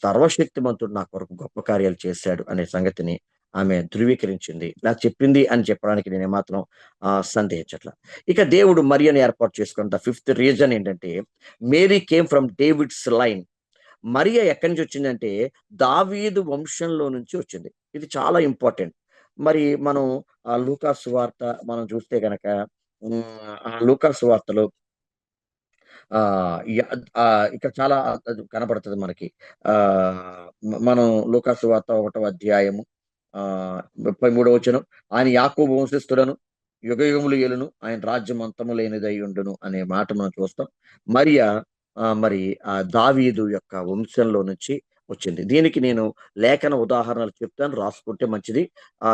సర్వశక్తిమంతుడు నా కొరకు గొప్ప కార్యాలు చేశాడు అనే సంగతిని ఆమె ధృవీకరించింది. నాకు చెప్పింది అని చెప్పడానికి నేను ఏమాత్రం సందేహించట్ల. ఇక దేవుడు మరియను ఏర్పాటు చేసుకున్న ద ఫిఫ్త్ రీజన్ ఏంటంటే, Mary came from David's line. మరియ ఎక్కడి నుంచి వచ్చిందంటే, దావీదు వంశంలో నుంచి వచ్చింది. ఇది చాలా ఇంపార్టెంట్. మరి మనం లూకా సువార్త మనం చూస్తే గనక, ఆ లూకా సువార్తలో ఆహ్, య ఇక్కడ చాలా అది కనపడతది మనకి. మనం లూకా సువార్త 1వ అధ్యాయము 33వ వచనం. ఆయన యాకోబు వంశస్థులను యుగయుగములు ఏలును. ఆయన రాజ్యం అంతము లేనిదై ఉండును అనే మాట మనం చూస్తాం. మరియ మరి దావీదు యొక్క వంశంలో నుంచి వచ్చింది. దీనికి నేను లేఖన ఉదాహరణలు చెప్తాను. రాసుకుంటే మంచిది.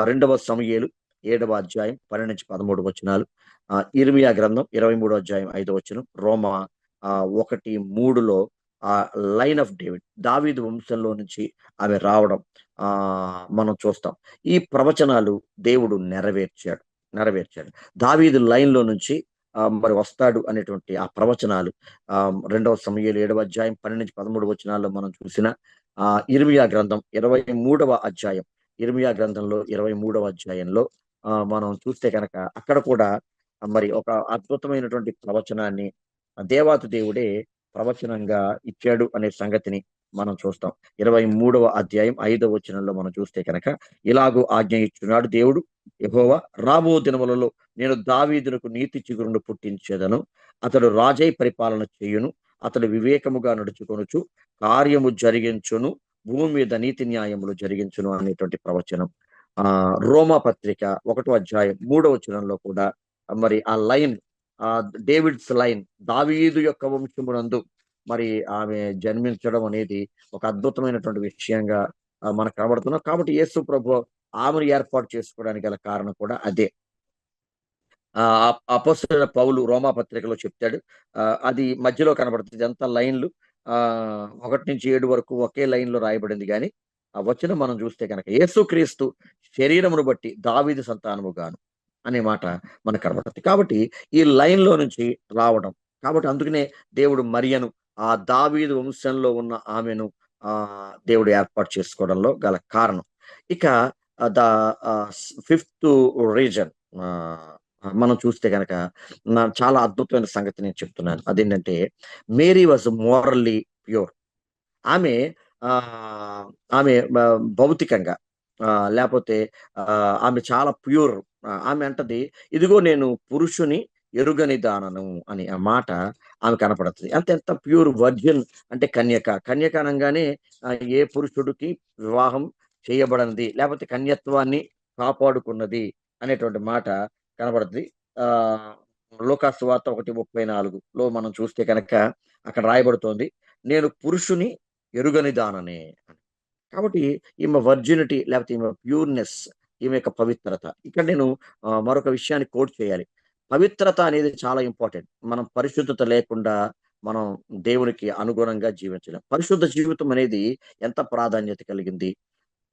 2వ సమూయేలు 7వ అధ్యాయం 12-13 వచనాలు. ఇర్మియా గ్రంథం 23వ అధ్యాయం 5వ వచనం. రోమా 1:3లో లైన్ ఆఫ్ డేవిడ్, దావీదు వంశంలో నుంచి ఆమె రావడం మనం చూస్తాం. ఈ ప్రవచనాలు దేవుడు నెరవేర్చాడు. దావీదు లైన్‌లో నుంచి మరి వస్తాడు అనేటువంటి ఆ ప్రవచనాలు 2వ సమూయేలు 7వ అధ్యాయం 12-13 వచనాల్లో మనం చూసిన ఇర్మియా గ్రంథం 23వ అధ్యాయం, ఇర్మియా గ్రంథంలో 23వ అధ్యాయంలో మనం చూస్తే గనక అక్కడ కూడా మరి ఒక అద్భుతమైనటువంటి ప్రవచనాన్ని దేవాతి దేవుడే ప్రవచనంగా ఇచ్చాడు అనే సంగతిని మనం చూస్తాం. 23వ అధ్యాయం 5వ వచనంలో మనం చూస్తే కనుక, ఇలాగూ ఆజ్ఞ ఇచ్చున్నాడు దేవుడు యెహోవా, రాబో దినములలో నేను దావీదునకు నీతి చిగురును పుట్టించేదను. అతడు రాజై పరిపాలన చేయును. అతడు వివేకముగా నడుచుకొనుచు కార్యము జరిగించును. భూమి మీద నీతి న్యాయములు జరిగించును అనేటువంటి ప్రవచనం. రోమా పత్రిక 1వ అధ్యాయం 3వ వచనంలో కూడా మరి ఆ లైన్, డేవిడ్స్ లైన్, దావీదు యొక్క వంశమునందు మరి ఆమె జన్మించడం అనేది ఒక అద్భుతమైనటువంటి విషయంగా మనకు కనబడుతున్నాం. కాబట్టి యేసు ప్రభు ఆమెను ఏర్పాటు చేసుకోవడానికి గల కారణం కూడా అదే. అపోస్తలుడైన పౌలు రోమా పత్రికలో చెప్తాడు. అది మధ్యలో కనబడుతుంది. ఇదంతా లైన్‌లు 1-7 వరకు ఒకే లైన్‌లో రాయబడింది గానీ, ఆ వచనం మనం చూస్తే గనక యేసుక్రీస్తు శరీరమును బట్టి దావీదు సంతానము గాను అనే మాట మనకు కనబడుతుంది. కాబట్టి ఈ లైన్‌లో నుంచి రావడం. కాబట్టి అందుకనే దేవుడు మరియను దావీదు వంశంలో ఉన్న ఆమెను దేవుడు ఏర్పాటు చేసుకోవడంలో గల కారణం. ఇక ద ఫిఫ్త్ రీజన్ ఆహ్ మనం చూస్తే గనక చాలా అద్భుతమైన సంగతి నేను చెప్తున్నాను. అదేంటంటే మేరీ వాస్ మోరల్లీ ప్యూర్. ఆమె ఆహ్, ఆమె భౌతికంగా లేపోతే ఆమె చాలా ప్యూర్. ఆమె అంటది, "ఇదిగో నేను పురుషుని ఎరుగని దానను" అని ఆ మాట ఆమె కనపడుతది. అంటే ఎంత ప్యూర్ వర్జిన్ అంటే కన్యక. కన్యక అనంగానే ఏ పురుషుడికి వివాహం చేయబడనిది, లేపోతే కన్యత్వాన్ని కాపాడుకున్నది అనేటువంటి మాట కనబడుతది. ఆహ్, లూకా సువార్త 1:34లో మనం చూస్తే గనక అక్కడ రాయబడుతోంది. "నేను పురుషుని ఎరుగని దాననే" అని. కాబట్టి ఈమె వర్జినిటీ లేకపోతే ఈమె ప్యూర్‌నెస్, ఈమె యొక్క పవిత్రత. ఇక్కడ నేను మరొక విషయాన్ని కోట్ చేయాలి. పవిత్రత అనేది చాలా ఇంపార్టెంట్. మనం పరిశుద్ధత లేకుండా మనం దేవునికి అనుగుణంగా జీవించలేం. పరిశుద్ధ జీవితం అనేది ఎంత ప్రాధాన్యత కలిగింది.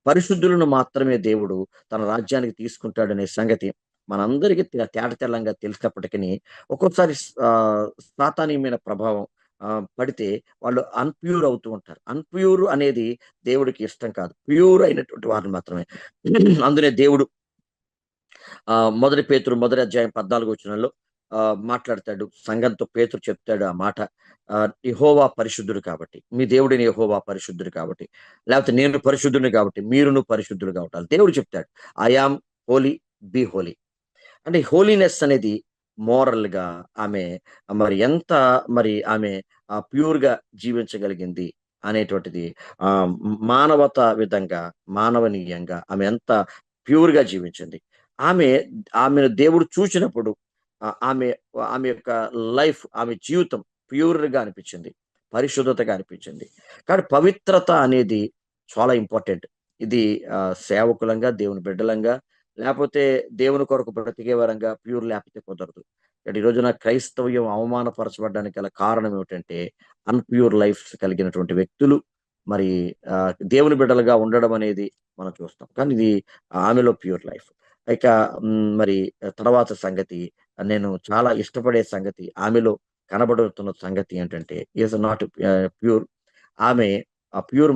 పరిశుద్ధులను మాత్రమే దేవుడు తన రాజ్యానికి తీసుకుంటాడనే సంగతి మనందరికీ తేటతెల్లంగా తెలిసినప్పటికిని, ఒక్కొక్కసారి సాతానీయమైన ప్రభావం పడితే వాళ్ళు అన్‌ప్యూర్ అవుతూ ఉంటారు. అన్‌ప్యూర్ అనేది దేవుడికి ఇష్టం కాదు. ప్యూర్ అయినటువంటి వారిని మాత్రమే. అందునే దేవుడు మొదటి పేతురు మొదటి అధ్యాయం 14 వచనంలో మాట్లాడతాడు. సంఘంతో పేతురు చెప్తాడు ఆ మాట. యెహోవా పరిశుద్ధుడు కాబట్టి, మీ దేవుడైన యెహోవా పరిశుద్ధుడు కాబట్టి, లేకపోతే నేను పరిశుద్ధుడిని కాబట్టి మీరును పరిశుద్ధులుగా ఉండాలి. దేవుడు చెప్తాడు. I am holy, be holy. అంటే హోలీనెస్ అనేది మోరల్‌గా ఆమె మరి ఎంత మరి ఆమె ప్యూర్‌గా జీవించగలిగింది అనేటువంటిది మానవతా విధంగా, మానవనీయంగా ఆమె ఎంత ప్యూర్‌గా జీవించింది. ఆమె ఆమెను దేవుడు చూసినప్పుడు ఆమె ఆమె యొక్క లైఫ్, ఆమె జీవితం ప్యూర్‌గా అనిపించింది. పరిశుద్ధతగా అనిపించింది. కానీ పవిత్రత అనేది చాలా ఇంపార్టెంట్. ఇది సేవకులంగా, దేవుని బిడ్డలంగా లేపోతే దేవుని కొరకు బ్రతికే వరంగా ప్యూర్ లేకపోతే కుదరదు. ఈ రోజున క్రైస్తవ్యం అవమానపరచబడ్డానికి గల కారణం ఏమిటంటే, అన్‌ప్యూర్ లైఫ్స్ కలిగినటువంటి వ్యక్తులు మరి దేవుని బిడ్డలుగా ఉండడం అనేది మనం చూస్తాం. కానీ ఇది ఆమెలో ప్యూర్ లైఫ్. ఇక మరి తర్వాత సంగతి నేను చాలా ఇష్టపడే సంగతి ఆమెలో కనబడుతున్న సంగతి ఏంటంటే, ఈస్ నాట్ ప్యూర్. ఆమె ప్యూర్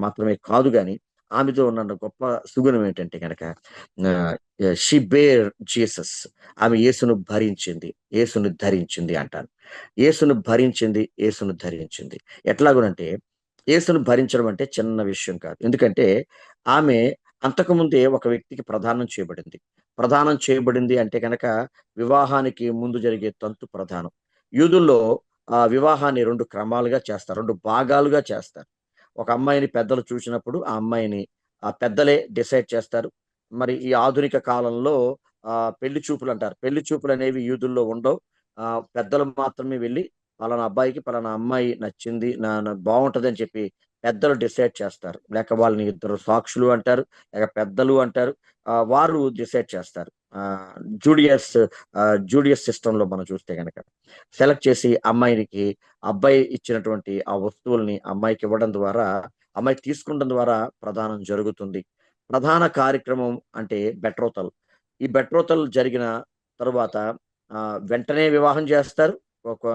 మాత్రమే కాదు గాని, ఆమెతో ఉన్న గొప్ప సుగుణం ఏంటంటే గనక ఆహ్, షీ బేర్ జీసస్. ఆమె యేసును భరించింది. యేసును ధరించింది అంటాను. యేసును భరించింది, యేసును ధరించింది. ఎట్లాగునంటే యేసును భరించడం అంటే చిన్న విషయం కాదు. ఎందుకంటే ఆమె అంతకుముందే ఒక వ్యక్తికి ప్రదానం చేయబడింది. ప్రదానం చేయబడింది అంటే గనక వివాహానికి ముందు జరిగే తంతు ప్రధానం. యూదుల్లో వివాహాన్ని 2 క్రమాలుగా చేస్తారు. 2 భాగాలుగా చేస్తారు. ఒక అమ్మాయిని పెద్దలు చూసినప్పుడు ఆ అమ్మాయిని పెద్దలే డిసైడ్ చేస్తారు. మరి ఈ ఆధునిక కాలంలో పెళ్లి చూపులంటారు. పెళ్లి చూపులనేవి యూదుల్లో ఉండవు. పెద్దలు మాత్రమే వెళ్లి పలానా అబ్బాయికి పలానా అమ్మాయి నచ్చింది. నా నా బావుంటదని చెప్పి పెద్దలు డిసైడ్ చేస్తారు. లేక వాళ్ళని ఇద్దరు సాక్షులు అంటారు. లేక పెద్దలు అంటారు. వారు డిసైడ్ చేస్తారు. ఆహ్, జూడియస్ జూడియస్ సిస్టమ్‌లో మనం చూస్తే గనక. సెలెక్ట్ చేసి అమ్మాయినికి అబ్బాయి ఇచ్చినటువంటి ఆ వస్తువుల్ని అమ్మాయికి ఇవ్వడం ద్వారా, అమ్మాయి తీసుకుండం ద్వారా ప్రదానం జరుగుతుంది. ప్రధాన కార్యక్రమం అంటే బెట్రోతల్. ఈ బెట్రోతల్ జరిగిన తరువాత వెంటనే వివాహం చేస్తారు. ఒక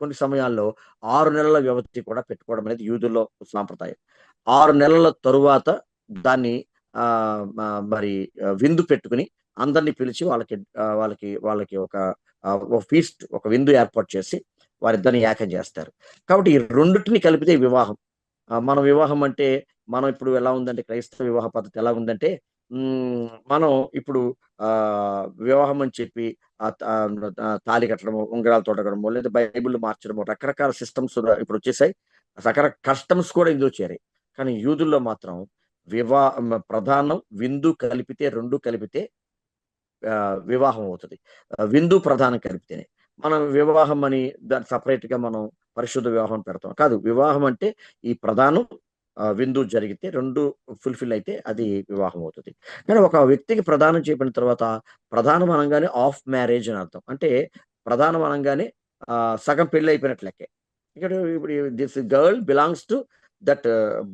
కొన్ని సమయాల్లో 6 నెలల వ్యవధి కూడా పెట్టుకోవడం అనేది యూదుల్లో సాంప్రదాయం. 6 నెలల తరువాత దాన్ని మరి విందు పెట్టుకొని అందరిని పిలిచి వాళ్ళకి ఒక ఫీస్ట్, ఒక విందు ఏర్పాటు చేసి వారిద్దరిని ఏకం చేస్తారు. కాబట్టి ఈ రెండిటిని కలిపితే వివాహం. మన వివాహం అంటే మనం ఇప్పుడు ఎలా ఉందంటే క్రైస్తవ వివాహ పద్ధతి ఎలా ఉందంటే మనం ఇప్పుడు వివాహం అని చెప్పి తాళి కట్టడమో, ఉంగరాలు తొడగడమో, లేదా బైబిల్ మార్చడమో రకరకాల సిస్టమ్స్ ఇప్పుడొచ్చేసాయి. కస్టమ్స్ కూడా ఇందులో చేరాయి. కానీ యూదుల్లో మాత్రం ప్రధానం, విందు కలిపితే 2 కలిపితే వివాహం అవుతది. విందు, ప్రధానం కలిపితేనే. మనం వివాహం అని దాన్ని సెపరేట్‌గా మనం పరిశుద్ధ వివాహం పెడతాం కాదు. వివాహం అంటే ఈ ప్రధానం విందు జరిగితే 2 ఫుల్‌ఫిల్ అయితే అది వివాహం అవుతది. కానీ ఒక వ్యక్తికి ప్రదానం చేయబడిన తర్వాత ప్రదానం అనంగానే హాఫ్ మ్యారేజ్ అని అర్థం. అంటే ప్రదానం అనంగానే సగం పెళ్లి అయిపోయినట్టు లెక్కే. ఇక్కడ ఇప్పుడు this girl belongs to that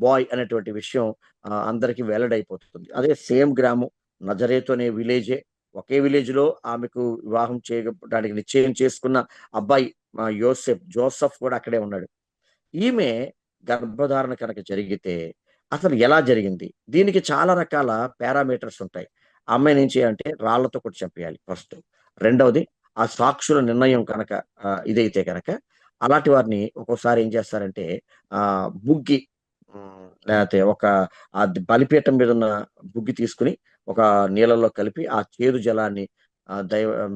boy అనేటువంటి విషయం అందరికి వెల్లడైపోతుంది. అదే సేమ్ గ్రామం నజరేతు అనే విలేజే. ఒకే విలేజ్‌లో ఆమెకు వివాహం చేయడానికి నిశ్చయం చేసుకున్న అబ్బాయి జోసెఫ్ కూడా అక్కడే ఉన్నాడు. ఈమె గర్భధారణ కనుక జరిగితే అసలు ఎలా జరిగింది? దీనికి చాలా రకాల పారామీటర్స్ ఉంటాయి. ఆ అమ్మాయిని ఏం చేయాలంటే రాళ్ళతో కొట్టి చంపేయాలి ఫస్ట్. రెండవది ఆ సాక్షుల నిర్ణయం కనుక ఇదైతే గనక అలాంటి వారిని ఒక్కోసారి ఏం చేస్తారంటే బుగ్గి లేతే ఒక బలిపీఠం మీదున్న బుగ్గి తీసుకొని ఒక నీళ్ళలో కలిపి ఆ చేదు జలాన్ని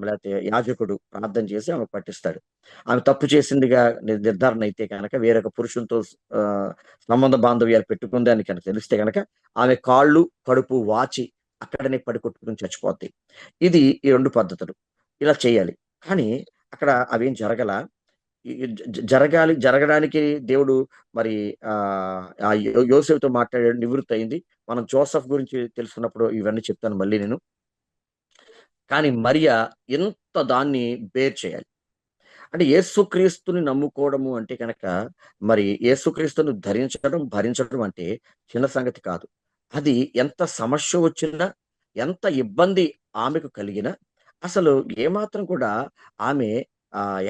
లేతే యాజకుడు ప్రార్థన చేసి ఆమెకు పట్టిస్తాడు. ఆమె తప్పు చేసిందిగా నిర్ధారణ అయితే గనక వేరొక పురుషునితో సంబంధ బాంధవ్యాలు పెట్టుకుంది అని కనుక తెలిస్తే గనక ఆమె కాళ్ళు, కడుపు వాచి అక్కడనే పడి కొట్టుకొని చచ్చిపోద్ది. ఇది ఈ 2 పద్ధతులు. ఇలా చేయాలి. కానీ అక్కడ అవేం జరగల. ఈ జరగడానికి దేవుడు మరి ఆ యోసేపుతో మాట్లాడాడు. నివృత్తి అయింది. మనం జోసెఫ్ గురించి తెలుసుకున్నప్పుడు ఇవన్నీ చెప్తాను మళ్ళీ నేను. కానీ మరియ ఎంత దాన్ని బేర్ చేయాలి. అంటే యేసుక్రీస్తుని నమ్ముకోవడము అంటే గనక మరి యేసుక్రీస్తును ధరించడం, భరించడం అంటే చిన్న సంగతి కాదు. అది ఎంత సమస్య వచ్చినా, ఎంత ఇబ్బంది ఆమెకు కలిగినా, అసలు ఏమాత్రం కూడా ఆమె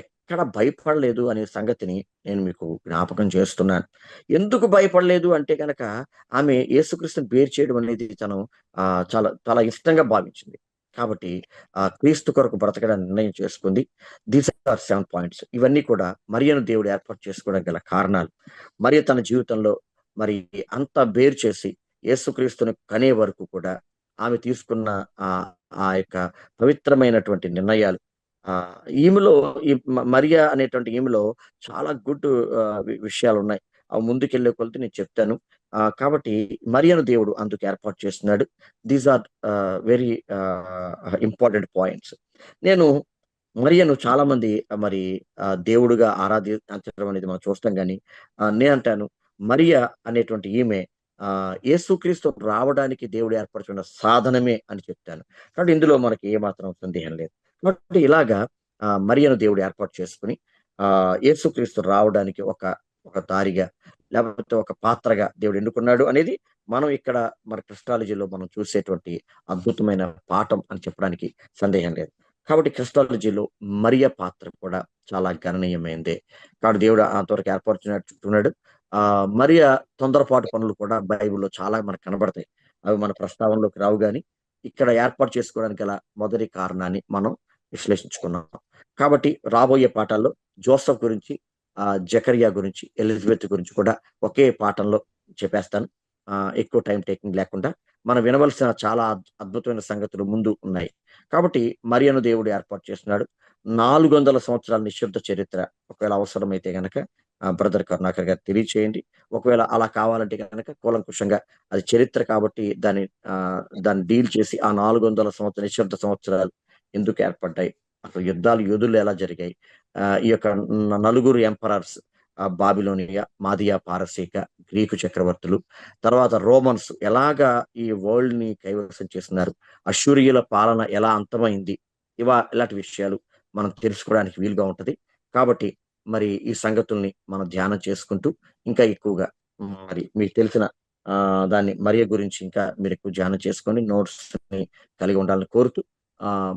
ఎక్కడ భయపడలేదు అనే సంగతిని నేను మీకు జ్ఞాపకం చేస్తున్నాను. ఎందుకు భయపడలేదు అంటే గనక ఆమె యేసుక్రీస్తుని బేర్ చేయడం అనేది తను చాలా చాలా ఇష్టంగా భావించింది. కాబట్టి క్రీస్తు కొరకు బ్రతకడానికి నిర్ణయం చేసుకుంది. These are 7 points. ఇవన్నీ కూడా మరియను దేవుడు ఏర్పాటు చేసుకోవడానికి గల కారణాలు. మరియ తన జీవితంలో మరి అంత బేర్ చేసి యేసుక్రీస్తుని కనే వరకు కూడా ఆమె తీసుకున్న ఆ యొక్క పవిత్రమైనటువంటి నిర్ణయాలు ఈమెలో మరియ అనేటువంటి ఈమెలో చాలా గుడ్ విషయాలున్నాయి. అవి ముందుకెళ్ళే కొలది నేను చెప్తాను. కాబట్టి మరియను దేవుడు అందుకు ఏర్పాటు చేస్తున్నాడు. These are very important points. నేను మరియను చాలామంది మరి దేవుడుగా ఆరాధించడం అనేది మనం చూస్తాం గానీ, నేనంటాను మరియ అనేటువంటి ఈమె యేసుక్రీస్తు రావడానికి దేవుడు ఏర్పరచుకున్న సాధనమే అని చెప్తాను. కాబట్టి ఇందులో మనకి ఏమాత్రం సందేహం లేదు. కాబట్టి ఇలాగా మరియను దేవుడు ఏర్పాటు చేసుకొని యేసుక్రీస్తు రావడానికి ఒక ఒక దారిగా లేకపోతే ఒక పాత్రగా దేవుడు ఎన్నుకున్నాడు అనేది మనం ఇక్కడ మన క్రిస్టాలజీలో మనం చూసేటువంటి అద్భుతమైన పాఠం అని చెప్పడానికి సందేహం లేదు. కాబట్టి క్రిస్టాలజీలో మరియ పాత్ర కూడా చాలా గణనీయమైందే. కాబట్టి దేవుడు అంతవరకు ఏర్పరచుకున్నాడు. మరియ తొందరపాటు పనులు కూడా బైబిల్‌లో చాలా మనకు కనబడతాయి. అవి మన ప్రస్తావనలోకి రావు గానీ, ఇక్కడ ఏర్పాటు చేసుకోవడానికి గల మొదటి కారణాన్ని మనం విశ్లేషించుకున్నాం. కాబట్టి రాబోయే పాఠాల్లో జోసెఫ్ గురించి, జకరియా గురించి, ఎలిజబెత్ గురించి కూడా ఒకే పాఠంలో చెప్పేస్తాను. ఎక్కువ టైమ్ టేకింగ్ లేకుండా. మనం వినవలసిన చాలా అద్భుతమైన సంగతులు ముందు ఉన్నాయి. కాబట్టి మరియను దేవుడు ఏర్పాటు చేస్తున్నాడు. 400 సంవత్సరాల నిశ్శబ్ద చరిత్ర ఒకవేళ అవసరమైతే గనక బ్రదర్ కరుణాకర్ గారు తెలియచేయండి. ఒకవేళ అలా కావాలంటే గనక కూలంకుషంగా అది చరిత్ర కాబట్టి దాన్ని డీల్ చేసి ఆ 400 నిశ్శబ్ద సంవత్సరాలు ఎందుకు ఏర్పడ్డాయి? అసలు యుద్ధాలు యోధుల్లో ఎలా జరిగాయి? ఈ యొక్క నలుగురు ఎంపరర్స్ బాబిలోనియా, మాదియా పారసీక, గ్రీకు చక్రవర్తులు, తర్వాత రోమన్స్ ఎలాగా ఈ వరల్డ్‌ని కైవసం చేస్తున్నారు? అష్షూరియుల పాలన ఎలా అంతమైంది? ఇలాంటి విషయాలు మనం తెలుసుకోవడానికి వీలుగా ఉంటది. కాబట్టి మరి ఈ సంగతుల్ని మనం ధ్యానం చేసుకుంటూ ఇంకా ఎక్కువగా మరి మీకు తెలిసిన దాన్ని మరియ గురించి ఇంకా మీరెక్కువ ధ్యానం చేసుకొని నోట్స్‌ని కలిగి ఉండాలని కోరుతూ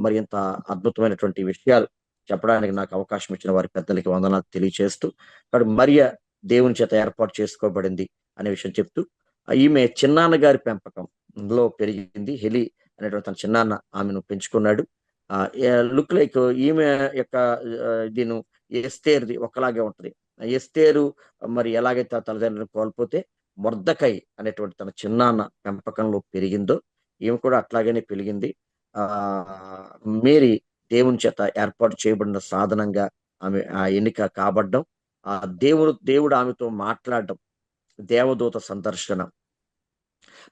మరి ఇంత అద్భుతమైనటువంటి విషయాలు చెప్పడానికి నాకు అవకాశం ఇచ్చిన వారి పెద్దలకి వందనాలు తెలియచేస్తూ, కాబట్టి మరియ దేవుని చేత ఏర్పాటు చేసుకోబడింది అనే విషయం చెప్తూ, ఈమె చిన్నాన్న గారి పెంపకంలో పెరిగింది. హెలీ అనేటువంటి తన చిన్నాన్న ఆమెను పెంచుకున్నాడు. లుక్ లైక్ ఈమె యొక్క దీను ఎస్తేర్‌ది ఒకలాగే ఉంటది. ఎస్తేరు మరి ఎలాగైతే ఆ తల్లిదండ్రులను కోల్పోతే మొర్దెకై అనేటువంటి తన చిన్నాన్న పెంపకంలో పెరిగిందో, ఈమె కూడా అట్లాగనే పెరిగింది. ఆహ్, మేరీ దేవుని చేత ఏర్పాటు చేయబడిన సాధనంగా ఆమె ఎన్నిక కాబడ్డం. దేవుడు ఆమెతో మాట్లాడడం, దేవదూత సందర్శన,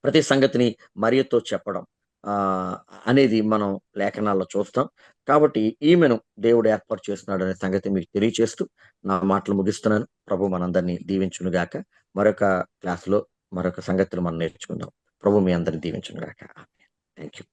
ప్రతి సంగతిని మరియతో చెప్పడం. ఆహ్, అనేది మనం లేఖనాల్లో చూస్తాం. కాబట్టి ఈమెను దేవుడు ఏర్పాటు చేస్తున్నాడనే సంగతి మీకు తెలియచేస్తూ నా మాటలు ముగిస్తున్నాను. ప్రభు మనందరిని దీవించును గాక. మరొక క్లాస్‌లో మరొక సంగతులు మనం నేర్చుకుందాం. ప్రభు మీ అందరిని దీవించును గాక. Thank you.